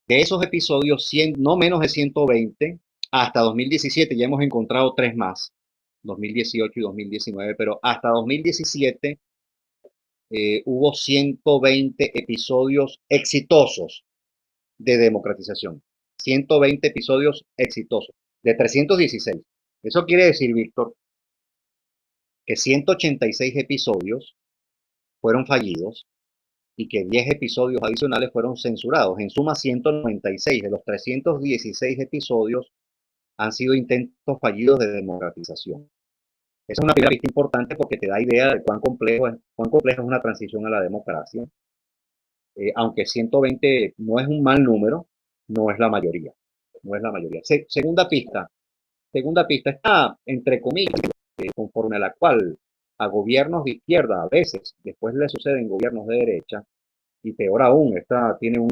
De esos episodios, 100, no menos de 120, hasta 2017 ya hemos encontrado tres más, 2018 y 2019, pero hasta 2017 hubo 120 episodios exitosos de democratización. 120 episodios exitosos, de 316. Eso quiere decir, Víctor, que 186 episodios fueron fallidos y que 10 episodios adicionales fueron censurados. En suma, 196 de los 316 episodios han sido intentos fallidos de democratización. Esa es una primera pista importante porque te da idea de cuán compleja es una transición a la democracia. Aunque 120 no es un mal número, no es la mayoría. No es la mayoría. Segunda pista está, entre comillas, conforme a la cual a gobiernos de izquierda a veces, después le suceden gobiernos de derecha, y peor aún, esta tiene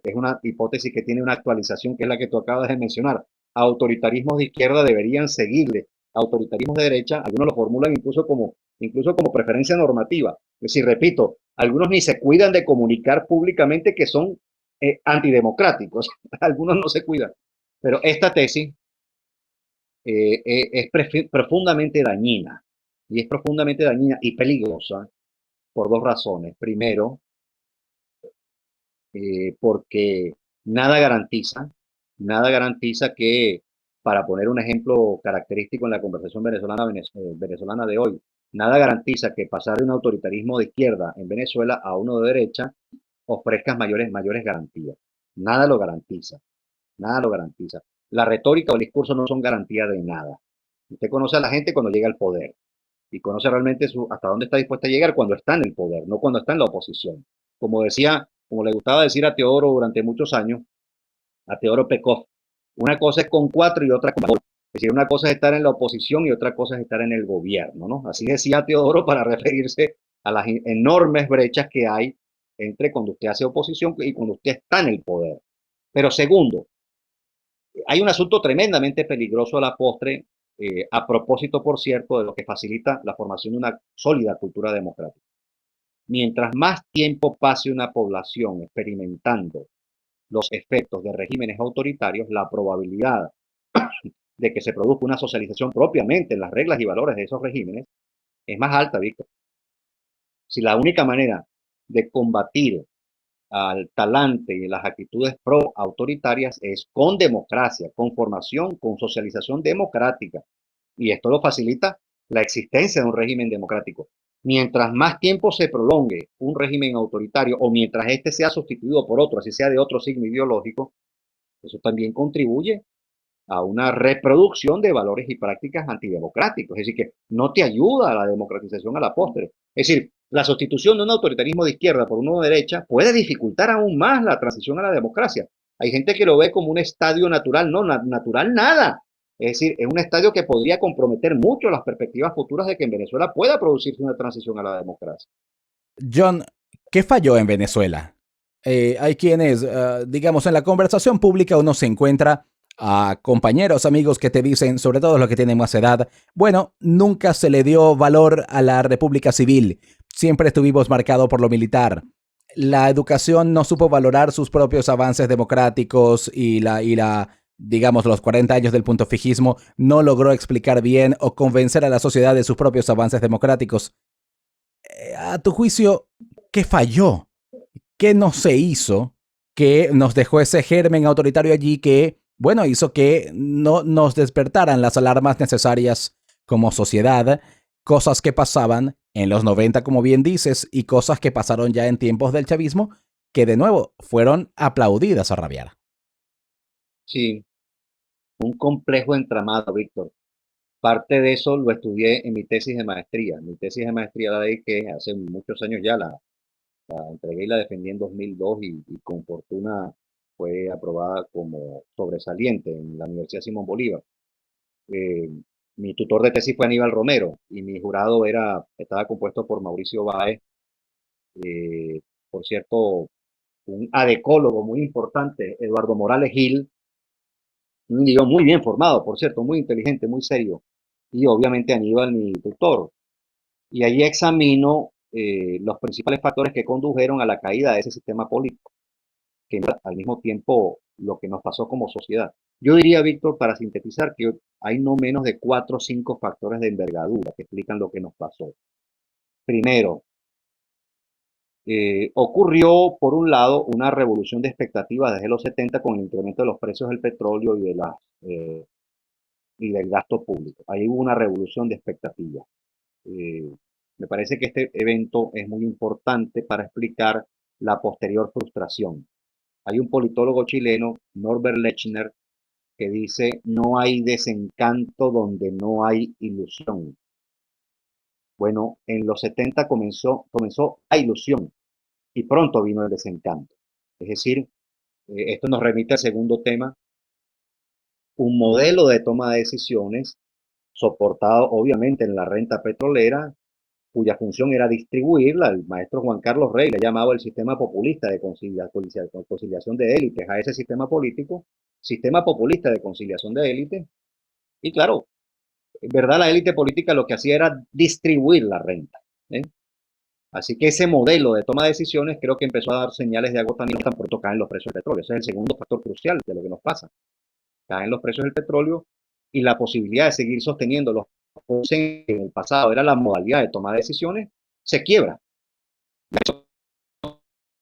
es una hipótesis que tiene una actualización que es la que tú acabas de mencionar. Autoritarismos de izquierda deberían seguirle. Autoritarismos de derecha, algunos lo formulan incluso como preferencia normativa. Es decir, repito, algunos ni se cuidan de comunicar públicamente que son antidemocráticos. Algunos no se cuidan. Pero esta tesis es profundamente dañina. Y es profundamente dañina y peligrosa por dos razones. Primero, porque nada garantiza, nada garantiza que, para poner un ejemplo característico en la conversación venezolana de hoy, nada garantiza que pasar de un autoritarismo de izquierda en Venezuela a uno de derecha ofrezca mayores garantías. Nada lo garantiza, nada lo garantiza. La retórica o el discurso no son garantía de nada. Usted conoce a la gente cuando llega al poder y conoce realmente hasta dónde está dispuesta a llegar cuando está en el poder, no cuando está en la oposición. Como le gustaba decir a Teodoro durante muchos años, a Teodoro Pekov, una cosa es con cuatro y otra con dos. Es decir, una cosa es estar en la oposición y otra cosa es estar en el gobierno, ¿no? Así decía Teodoro para referirse a las enormes brechas que hay entre cuando usted hace oposición y cuando usted está en el poder. Pero segundo, hay un asunto tremendamente peligroso a la postre, a propósito, por cierto, de lo que facilita la formación de una sólida cultura democrática. Mientras más tiempo pase una población experimentando los efectos de regímenes autoritarios, la probabilidad de que se produzca una socialización propiamente en las reglas y valores de esos regímenes es más alta, Víctor. Si la única manera de combatir al talante y las actitudes pro-autoritarias es con democracia, con formación, con socialización democrática. Y esto lo facilita la existencia de un régimen democrático. Mientras más tiempo se prolongue un régimen autoritario o mientras este sea sustituido por otro, así sea de otro signo ideológico, eso también contribuye a una reproducción de valores y prácticas antidemocráticos. Es decir, que no te ayuda a la democratización a la postre. Es decir, la sustitución de un autoritarismo de izquierda por uno de derecha puede dificultar aún más la transición a la democracia. Hay gente que lo ve como un estadio natural, no, natural nada. Es decir, es un estadio que podría comprometer mucho las perspectivas futuras de que en Venezuela pueda producirse una transición a la democracia. John, ¿qué falló en Venezuela? Hay quienes, digamos, en la conversación pública uno se encuentra a compañeros, amigos que te dicen, sobre todo los que tienen más edad, bueno, nunca se le dio valor a la República Civil, siempre estuvimos marcados por lo militar. La educación no supo valorar sus propios avances democráticos digamos, los 40 años del punto fijismo no logró explicar bien o convencer a la sociedad de sus propios avances democráticos. A tu juicio, ¿qué falló? ¿Qué no se hizo que nos dejó ese germen autoritario allí que bueno, hizo que no nos despertaran las alarmas necesarias como sociedad, cosas que pasaban en los 90, como bien dices, y cosas que pasaron ya en tiempos del chavismo, que de nuevo fueron aplaudidas a rabiar. Sí, un complejo entramado, Víctor. Parte de eso lo estudié en mi tesis de maestría. Mi tesis de maestría la dediqué hace muchos años ya, la entregué y la defendí en 2002 y con fortuna fue aprobada como sobresaliente en la Universidad Simón Bolívar. Eh, Mi tutor de tesis fue Aníbal Romero y mi jurado estaba compuesto por Mauricio Báez, por cierto, un adecólogo muy importante, Eduardo Morales Gil, un individuo muy bien formado, por cierto, muy inteligente, muy serio, y obviamente Aníbal, mi tutor. Y allí examino los principales factores que condujeron a la caída de ese sistema político, que al mismo tiempo lo que nos pasó como sociedad. Yo diría, Víctor, para sintetizar, que hay no menos de 4 o 5 factores de envergadura que explican lo que nos pasó. Primero, ocurrió, por un lado, una revolución de expectativas desde los 70 con el incremento de los precios del petróleo eh, y del gasto público. Ahí hubo una revolución de expectativas. Eh, Me parece que este evento es muy importante para explicar la posterior frustración. Hay un politólogo chileno, Norbert Lechner, que dice, no hay desencanto donde no hay ilusión. Bueno, en los 70 comenzó la ilusión y pronto vino el desencanto. Es decir, esto nos remite al segundo tema, un modelo de toma de decisiones soportado obviamente en la renta petrolera, cuya función era distribuirla. El maestro Juan Carlos Rey le llamaba el sistema populista de conciliación de élites a ese sistema político, sistema populista de conciliación de élites. Y claro, en verdad la élite política lo que hacía era distribuir la renta. ¿Eh? Así que ese modelo de toma de decisiones creo que empezó a dar señales de agotamiento tan pronto caen los precios del petróleo. Ese es el segundo factor crucial de lo que nos pasa. Caen los precios del petróleo y la posibilidad de seguir sosteniendo los que en el pasado era la modalidad de toma de decisiones, se quiebra.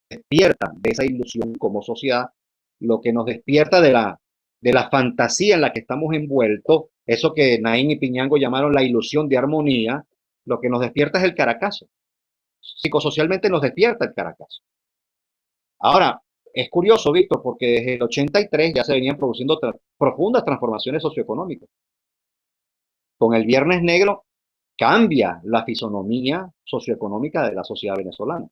Despierta de esa ilusión como sociedad, lo que nos despierta de la fantasía en la que estamos envueltos, eso que Naín y Piñango llamaron la ilusión de armonía, lo que nos despierta es el Caracazo. Psicosocialmente nos despierta el Caracazo. Ahora, es curioso, Víctor, porque desde el 83 ya se venían produciendo profundas transformaciones socioeconómicas. Con el Viernes Negro cambia la fisonomía socioeconómica de la sociedad venezolana.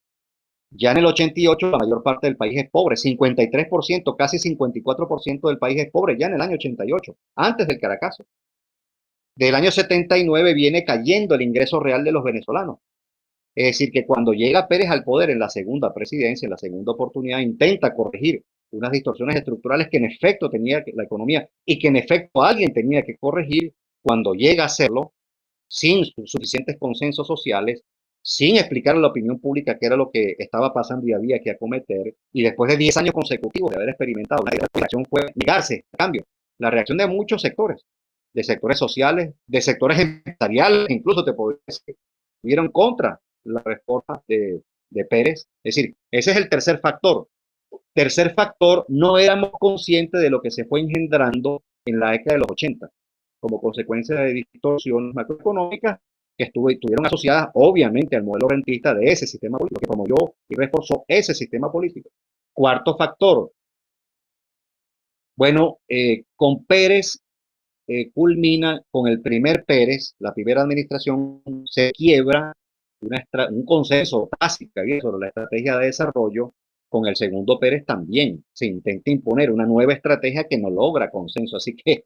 Ya en el 88 la mayor parte del país es pobre, 53%, casi 54% del país es pobre, ya en el año 88, antes del Caracazo. Del año 79 viene cayendo el ingreso real de los venezolanos. Es decir, que cuando llega Pérez al poder en la segunda presidencia, en la segunda oportunidad, intenta corregir unas distorsiones estructurales que en efecto tenía la economía y que en efecto alguien tenía que corregir. Cuando llega a hacerlo, sin suficientes consensos sociales, sin explicar a la opinión pública qué era lo que estaba pasando y había que acometer, y después de 10 años consecutivos de haber experimentado, la reacción fue negarse a cambio. La reacción de muchos sectores, de sectores sociales, de sectores empresariales, incluso te podría decir, estuvieron contra la reforma de Pérez. Es decir, ese es el tercer factor. Tercer factor, no éramos conscientes de lo que se fue engendrando en la década de los 80 como consecuencia de distorsiones macroeconómicas que estuvieron asociadas obviamente al modelo rentista de ese sistema político, que promovió y reforzó ese sistema político. Cuarto factor, bueno, con Pérez culmina con el primer Pérez, la primera administración se quiebra un consenso básico sobre la estrategia de desarrollo. Con el segundo Pérez también se intenta imponer una nueva estrategia que no logra consenso. Así que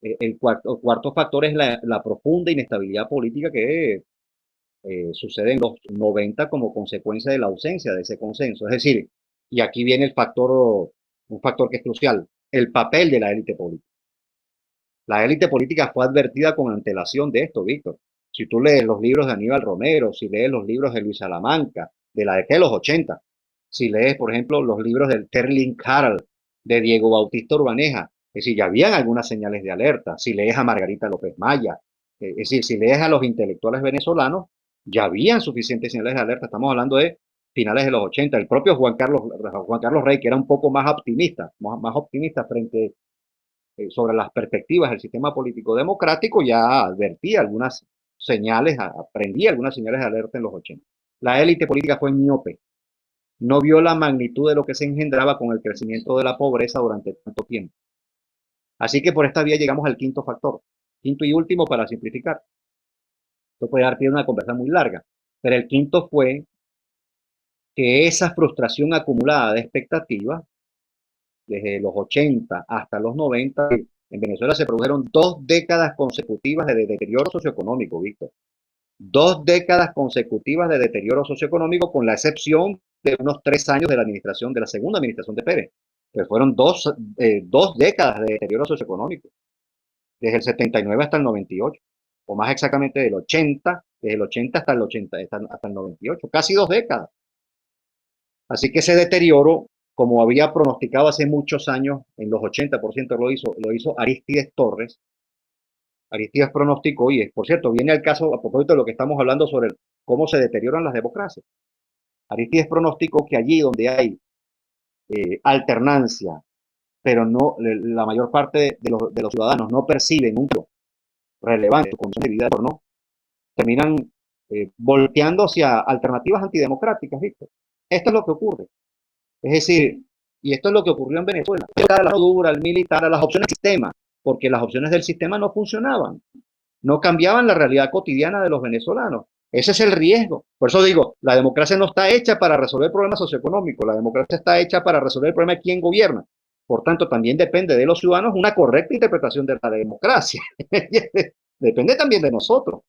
el cuarto factor es la profunda inestabilidad política que sucede en los 90 como consecuencia de la ausencia de ese consenso. Es decir, y aquí viene un factor que es crucial, el papel de la élite política. La élite política fue advertida con antelación de esto, Víctor. Si tú lees los libros de Aníbal Romero, si lees los libros de Luis Salamanca, de la década de los 80, si lees, por ejemplo, los libros del Terling Harald, de Diego Bautista Urbaneja, es decir, ya habían algunas señales de alerta. Si lees a Margarita López Maya, es decir, si lees a los intelectuales venezolanos, ya habían suficientes señales de alerta. Estamos hablando de finales de los 80. El propio Juan Carlos Rey, que era un poco más optimista frente sobre las perspectivas del sistema político democrático, ya advertía algunas señales, aprendí algunas señales de alerta en los 80. La élite política fue miope, no vio la magnitud de lo que se engendraba con el crecimiento de la pobreza durante tanto tiempo. Así que por esta vía llegamos al quinto factor, quinto y último para simplificar. Esto puede dar pie a una conversación muy larga, pero el quinto fue que esa frustración acumulada de expectativas, desde los 80 hasta los 90, en Venezuela se produjeron 2 décadas consecutivas de deterioro socioeconómico, Víctor. 2 décadas consecutivas de deterioro socioeconómico, con la excepción de unos 3 años de la administración, de la segunda administración de Pérez. Pero fueron 2 décadas de deterioro socioeconómico, desde el 79 hasta el 98, o más exactamente desde el 80 hasta el 80, hasta el 98, casi 2 décadas. Así que ese deterioro, como había pronosticado hace muchos años, en los 80% lo hizo Aristides Torres. Aristides pronosticó, y por cierto, viene al caso a propósito de lo que estamos hablando sobre cómo se deterioran las democracias. Aristides pronosticó que allí donde hay alternancia, pero no la mayor parte de los ciudadanos no perciben un cambio relevante en su condición de vida o no, terminan volteando hacia alternativas antidemocráticas, ¿viste? Esto es lo que ocurre. Es decir, y esto es lo que ocurrió en Venezuela. A la dura, al militar, a las opciones del sistema, porque las opciones del sistema no funcionaban, no cambiaban la realidad cotidiana de los venezolanos. Ese es el riesgo. Por eso digo, la democracia no está hecha para resolver problemas socioeconómicos, la democracia está hecha para resolver el problema de quién gobierna. Por tanto, también depende de los ciudadanos una correcta interpretación de la democracia. Depende también de nosotros.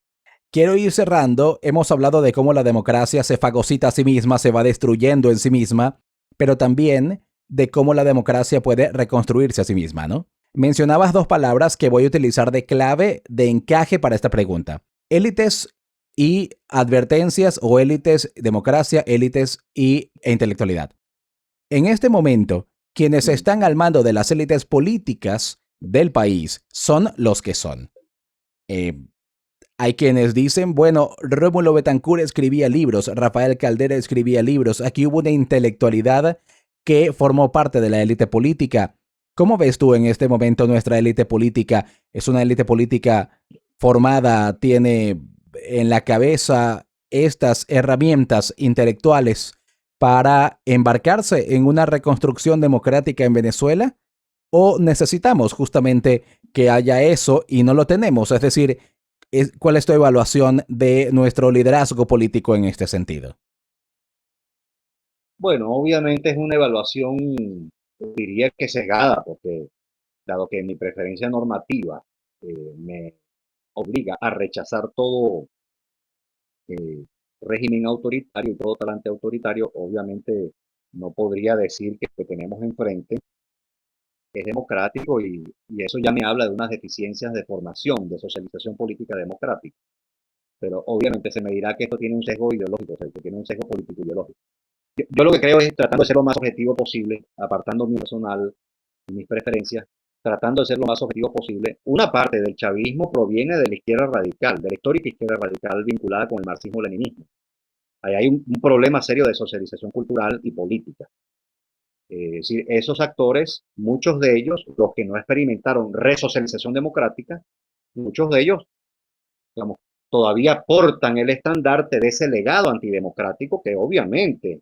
Quiero ir cerrando. Hemos hablado de cómo la democracia se fagocita a sí misma, se va destruyendo en sí misma, pero también de cómo la democracia puede reconstruirse a sí misma, ¿no? Mencionabas 2 palabras que voy a utilizar de clave, de encaje para esta pregunta. Élites y advertencias, o élites, democracia, élites e intelectualidad. En este momento, quienes están al mando de las élites políticas del país son los que son. Hay quienes dicen, bueno, Rómulo Betancourt escribía libros, Rafael Caldera escribía libros, aquí hubo una intelectualidad que formó parte de la élite política. ¿Cómo ves tú en este momento nuestra élite política? ¿Es una élite política formada, tiene en la cabeza estas herramientas intelectuales para embarcarse en una reconstrucción democrática en Venezuela? ¿O necesitamos justamente que haya eso y no lo tenemos? Es decir, ¿cuál es tu evaluación de nuestro liderazgo político en este sentido? Bueno, obviamente es una evaluación, diría que sesgada, porque dado que mi preferencia normativa me obliga a rechazar todo eh, régimen autoritario y todo talante autoritario, obviamente no podría decir que lo que tenemos enfrente es democrático, y eso ya me habla de unas deficiencias de formación, de socialización política democrática. Pero obviamente se me dirá que esto tiene un sesgo ideológico, o sea, que tiene un sesgo político ideológico. Yo lo que creo es, tratando de ser lo más objetivo posible, apartando mi personal y mis preferencias, tratando de ser lo más objetivo posible, una parte del chavismo proviene de la izquierda radical, de la histórica izquierda radical vinculada con el marxismo-leninismo. Ahí hay un problema serio de socialización cultural y política. Es decir, esos actores, muchos de ellos, los que no experimentaron resocialización democrática, muchos de ellos, digamos, todavía portan el estandarte de ese legado antidemocrático que obviamente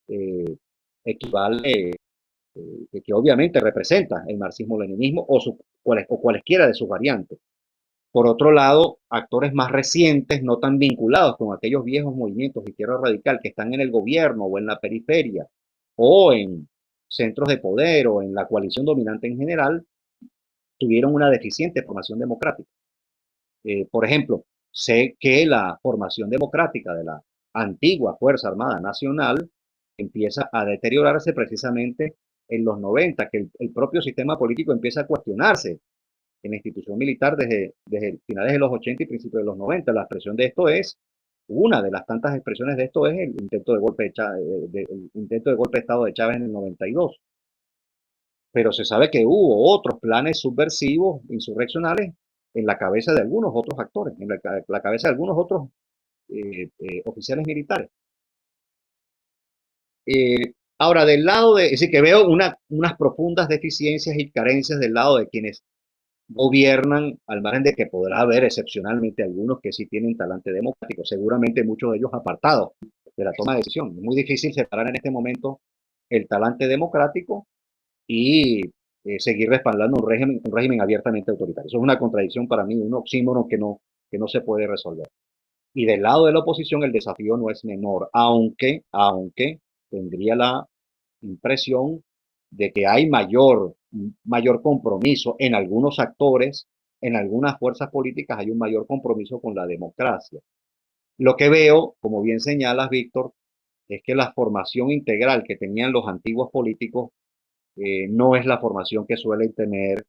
eh, equivale, que obviamente representa el marxismo-leninismo o cualesquiera de sus variantes. Por otro lado, actores más recientes, no tan vinculados con aquellos viejos movimientos de izquierda radical que están en el gobierno o en la periferia o en centros de poder o en la coalición dominante en general, tuvieron una deficiente formación democrática. Por ejemplo, sé que la formación democrática de la antigua Fuerza Armada Nacional empieza a deteriorarse precisamente en los 90, que el propio sistema político empieza a cuestionarse en la institución militar desde finales de los 80 y principios de los 90. La expresión de esto es, una de las tantas expresiones de esto es el intento de golpe el intento de golpe de Estado de Chávez en el 92. Pero se sabe que hubo otros planes subversivos, insurreccionales, en la cabeza de algunos otros actores, en la cabeza de algunos otros oficiales militares. Ahora, del lado de, es decir, que veo unas profundas deficiencias y carencias del lado de quienes gobiernan, al margen de que podrá haber excepcionalmente algunos que sí tienen talante democrático, seguramente muchos de ellos apartados de la toma de decisión. Es muy difícil separar en este momento el talante democrático y seguir respaldando un régimen abiertamente autoritario. Eso es una contradicción para mí, un oxímoron que no se puede resolver. Y del lado de la oposición el desafío no es menor, aunque tendría la impresión de que hay mayor compromiso en algunos actores, en algunas fuerzas políticas hay un mayor compromiso con la democracia. Lo que veo, como bien señalas, Víctor, es que la formación integral que tenían los antiguos políticos no es la formación que suelen tener,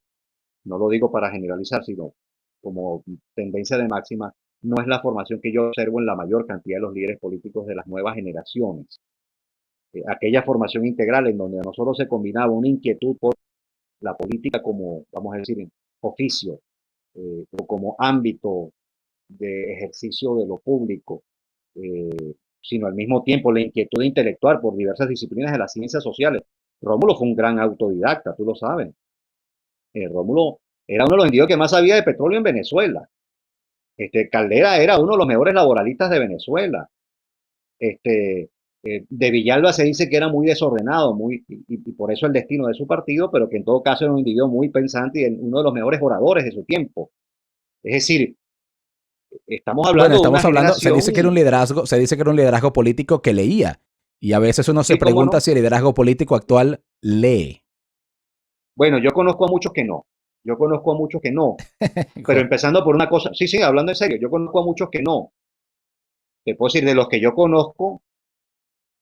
no lo digo para generalizar, sino como tendencia de máxima, no es la formación que yo observo en la mayor cantidad de los líderes políticos de las nuevas generaciones. Aquella formación integral en donde a nosotros se combinaba una inquietud por la política como, vamos a decir, oficio o como ámbito de ejercicio de lo público, sino al mismo tiempo la inquietud intelectual por diversas disciplinas de las ciencias sociales. Rómulo fue un gran autodidacta, tú lo sabes. Rómulo era uno de los individuos que más sabía de petróleo en Venezuela. Caldera era uno de los mejores laboralistas de Venezuela. Este, de Villalba se dice que era muy desordenado, y por eso el destino de su partido, pero que en todo caso era un individuo muy pensante y uno de los mejores oradores de su tiempo. Es decir, estamos Bueno, hablando de una estamos hablando, se dice que era un generación, liderazgo, se dice que era un liderazgo político que leía. Y a veces uno se sí, cómo pregunta no. si el liderazgo político actual lee. Bueno, yo conozco a muchos que no. Yo conozco a muchos que no. Pero empezando por una cosa, sí, sí, hablando en serio, yo conozco a muchos que no. Te puedo decir, de los que yo conozco,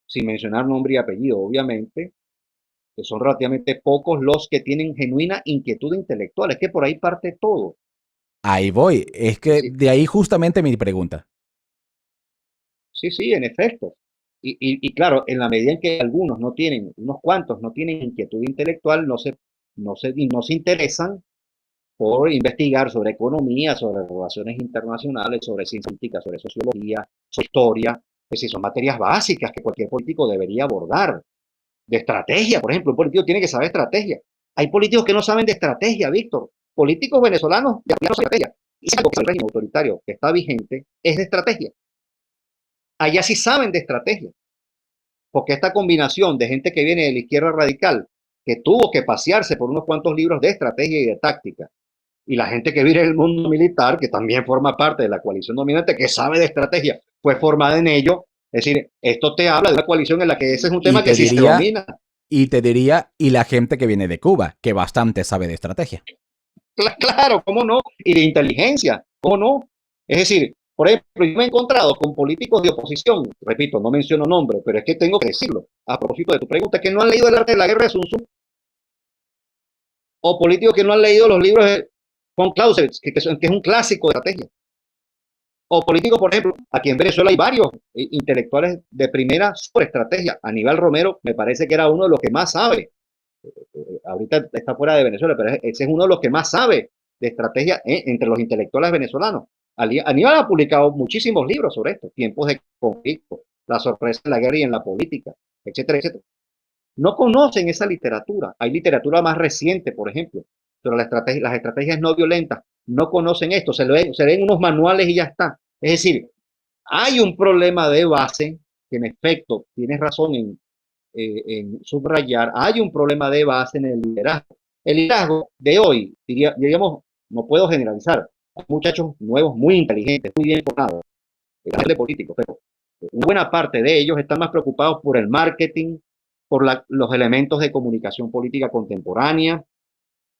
sin mencionar nombre y apellido, obviamente, que son relativamente pocos los que tienen genuina inquietud intelectual. Es que por ahí parte todo. Ahí voy. Es Es que decir, de ahí justamente mi pregunta. sí, sí, en efecto. Y claro, en la medida en que algunos no tienen, unos cuantos no tienen inquietud intelectual, no se interesan por investigar sobre economía, sobre relaciones internacionales, sobre ciencia política, sobre sociología, sobre historia. Es decir, son materias básicas que cualquier político debería abordar. De estrategia, por ejemplo, un político tiene que saber estrategia. Hay políticos que no saben de estrategia, Víctor. Políticos venezolanos de no saben estrategia. Y si algo que el régimen autoritario que está vigente es de estrategia. Allá sí saben de estrategia. Porque esta combinación de gente que viene de la izquierda radical, que tuvo que pasearse por unos cuantos libros de estrategia y de táctica, y la gente que vive en el mundo militar, que también forma parte de la coalición dominante, que sabe de estrategia, fue formada en ello. Es decir, esto te habla de una coalición en la que ese es un Y tema que te sí se diría, domina. y la gente que viene de Cuba, que bastante sabe de estrategia. Claro, ¿cómo no? Y de inteligencia, ¿cómo no? Es decir, por ejemplo, yo me he encontrado con políticos de oposición, repito, no menciono nombres, pero es que tengo que decirlo, a propósito de tu pregunta, que no han leído el arte de la guerra de Sun Tzu, o políticos que no han leído los libros de von Clausewitz, que es un clásico de estrategia. O políticos, por ejemplo, aquí en Venezuela hay varios intelectuales de primera sobre estrategia. Aníbal Romero me parece que era uno de los que más sabe. Ahorita está fuera de Venezuela, pero ese es uno de los que más sabe de estrategia entre los intelectuales venezolanos. Aníbal ha publicado muchísimos libros sobre esto, tiempos de conflicto, la sorpresa en la guerra y en la política, etcétera, etcétera. No conocen esa literatura. Hay literatura más reciente, por ejemplo, sobre las estrategias no violentas. No conocen esto, se ven unos manuales y ya está. Es decir, hay un problema de base, que en efecto tienes razón en subrayar, hay un problema de base en el liderazgo. El liderazgo de hoy, diríamos, no puedo generalizar, hay muchachos nuevos muy inteligentes, muy bien formados, de políticos, pero una buena parte de ellos están más preocupados por el marketing, por los elementos de comunicación política contemporánea,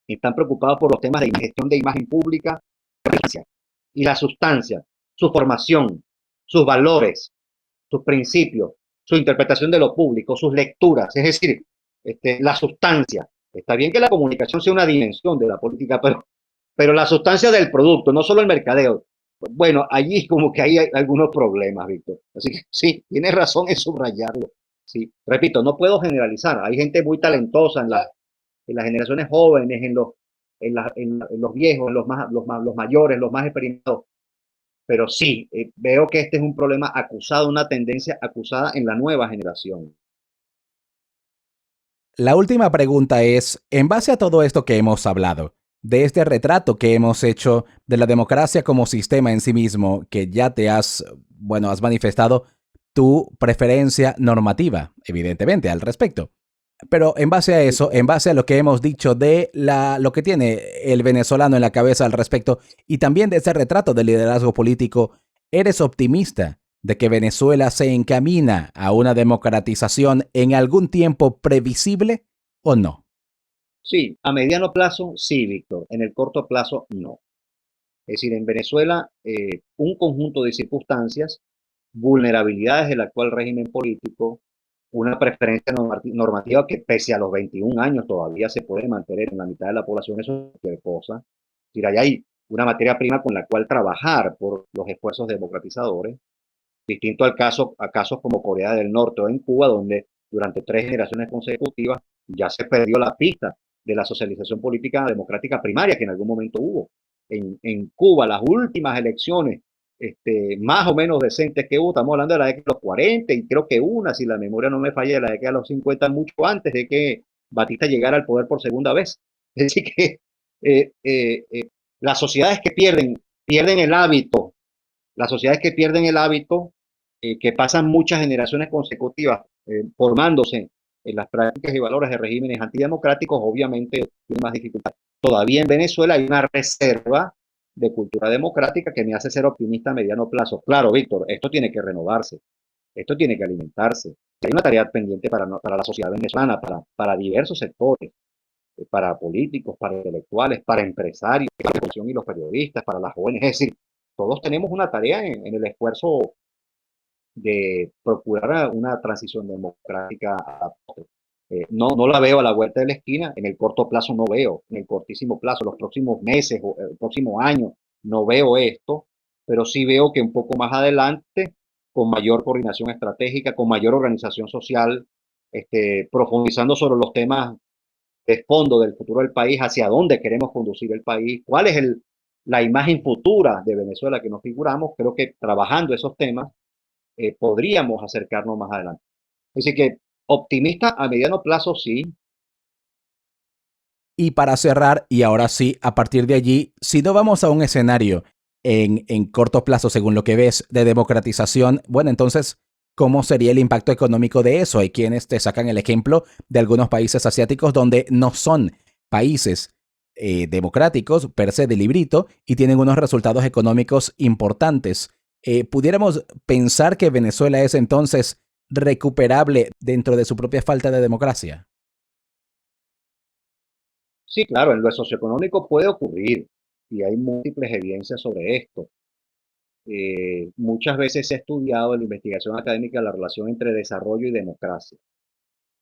están preocupados por los temas de gestión de imagen pública y la sustancia, su formación, sus valores, sus principios, su interpretación de lo público, sus lecturas, es decir, la sustancia. Está bien que la comunicación sea una dimensión de la política, pero la sustancia del producto, no solo el mercadeo. Bueno, allí como que hay algunos problemas, Víctor. Así que sí, tienes razón en subrayarlo. Sí, repito, no puedo generalizar. Hay gente muy talentosa en las generaciones jóvenes, en los viejos, en los mayores, los más experimentados. Pero sí, veo que este es un problema acusado, una tendencia acusada en la nueva generación. La última pregunta es, en base a todo esto que hemos hablado, de este retrato que hemos hecho de la democracia como sistema en sí mismo, que ya te has, bueno, has manifestado tu preferencia normativa, evidentemente, al respecto. Pero en base a Sí, eso, en claro. base a lo que hemos dicho de lo que tiene el venezolano en la cabeza al respecto y también de ese retrato de liderazgo político, ¿eres optimista de que Venezuela se encamina a una democratización en algún tiempo previsible o no? Sí, a mediano plazo, sí, Víctor. En el corto plazo, no. Es decir, en Venezuela, un conjunto de circunstancias, vulnerabilidades del actual régimen político, una preferencia normativa que pese a los 21 años todavía se puede mantener en la mitad de la población, eso es cualquier cosa. Es decir, ahí hay una materia prima con la cual trabajar por los esfuerzos democratizadores, distinto a casos como Corea del Norte o en Cuba, donde durante 3 generaciones consecutivas ya se perdió la pista de la socialización política democrática primaria que en algún momento hubo. En Cuba, las últimas elecciones más o menos decentes que hubo, estamos hablando de la década de los 40 y creo que una, si la memoria no me falla, de la década de los 50, mucho antes de que Batista llegara al poder por segunda vez. Es decir, que eh, eh, eh, las sociedades que pierden el hábito, las sociedades que pierden el hábito, que pasan muchas generaciones consecutivas formándose en las prácticas y valores de regímenes antidemocráticos, obviamente tienen más dificultad. Todavía en Venezuela hay una reserva de cultura democrática que me hace ser optimista a mediano plazo. Claro, Víctor, esto tiene que renovarse, esto tiene que alimentarse. Hay una tarea pendiente para la sociedad venezolana, para diversos sectores, para políticos, para intelectuales, para empresarios, para la oposición y los periodistas, para las jóvenes. Es decir, todos tenemos una tarea en el esfuerzo de procurar una transición democrática. No la veo a la vuelta de la esquina, en el corto plazo no veo, en el cortísimo plazo, los próximos meses o el próximo año, no veo esto, pero sí veo que un poco más adelante, con mayor coordinación estratégica, con mayor organización social, profundizando sobre los temas de fondo del futuro del país, hacia dónde queremos conducir el país, cuál es la imagen futura de Venezuela que nos figuramos, creo que trabajando esos temas podríamos acercarnos más adelante. Así que optimista a mediano plazo, sí. Y para cerrar, y ahora sí, a partir de allí, si no vamos a un escenario en corto plazo, según lo que ves, de democratización, bueno, entonces, ¿cómo sería el impacto económico de eso? Hay quienes te sacan el ejemplo de algunos países asiáticos donde no son países democráticos per se de librito y tienen unos resultados económicos importantes. ¿Pudiéramos pensar que Venezuela es entonces recuperable dentro de su propia falta de democracia? Sí, claro, en lo socioeconómico puede ocurrir y hay múltiples evidencias sobre esto. Muchas veces se ha estudiado en la investigación académica la relación entre desarrollo y democracia.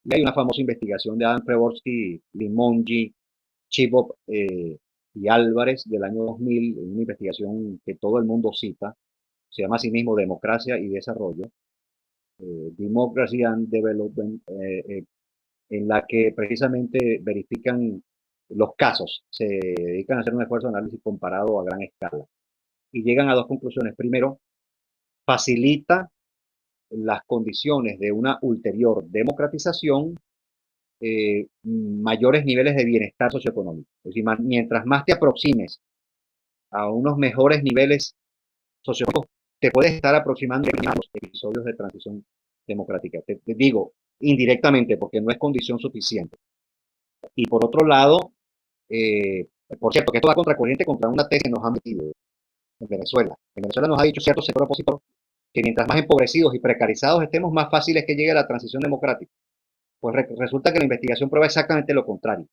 Y hay una famosa investigación de Adam Pravorsky, Limongi, Chibok y Álvarez del año 2000, una investigación que todo el mundo cita, se llama así mismo Democracia y Desarrollo, Democracy and Development, en la que precisamente verifican los casos, se dedican a hacer un esfuerzo de análisis comparado a gran escala y llegan a dos conclusiones. Primero, facilita las condiciones de una ulterior democratización, mayores niveles de bienestar socioeconómico. Es decir, mientras más te aproximes a unos mejores niveles socioeconómicos, te puedes estar aproximando a los episodios de transición democrática. Te digo indirectamente porque no es condición suficiente. Y por otro lado, por cierto, que esto va contracorriente contra una tesis que nos han metido en Venezuela. En Venezuela nos ha dicho cierto sector opositor que mientras más empobrecidos y precarizados estemos, más fácil es que llegue la transición democrática. Pues resulta que la investigación prueba exactamente lo contrario.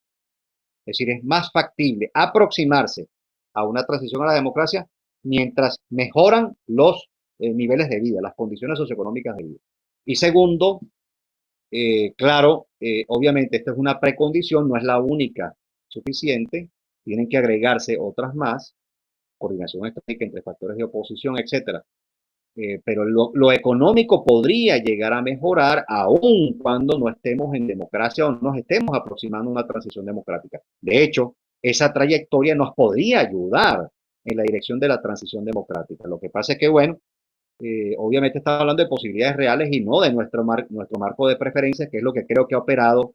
Es decir, es más factible aproximarse a una transición a la democracia mientras mejoran los niveles de vida, las condiciones socioeconómicas de vida. Y segundo, claro, obviamente esta es una precondición, no es la única suficiente, tienen que agregarse otras más, coordinación estratégica entre factores de oposición, etcétera. Pero lo económico podría llegar a mejorar aun cuando no estemos en democracia o no nos estemos aproximando a una transición democrática. De hecho, esa trayectoria nos podría ayudar en la dirección de la transición democrática. Lo que pasa es que, bueno, obviamente estamos hablando de posibilidades reales y no de nuestro marco de preferencias, que es lo que creo que ha operado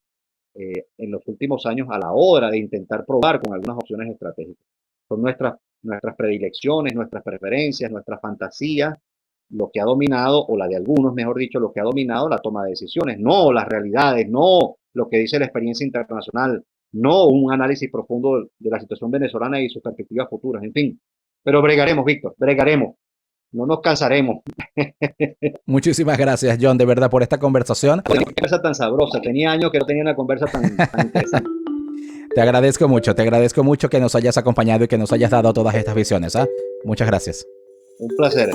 en los últimos años a la hora de intentar probar con algunas opciones estratégicas. Son nuestras predilecciones, nuestras preferencias, nuestra fantasía, lo que ha dominado, o la de algunos, mejor dicho, lo que ha dominado la toma de decisiones, no las realidades, no lo que dice la experiencia internacional, no un análisis profundo de la situación venezolana y sus perspectivas futuras, en fin. Pero bregaremos, Víctor, bregaremos, no nos cansaremos. Muchísimas gracias, John, de verdad, por esta conversación. Qué conversa tan sabrosa, tenía años que no tenía una conversa tan interesante. Te agradezco mucho que nos hayas acompañado y que nos hayas dado todas estas visiones. Muchas gracias. Un placer.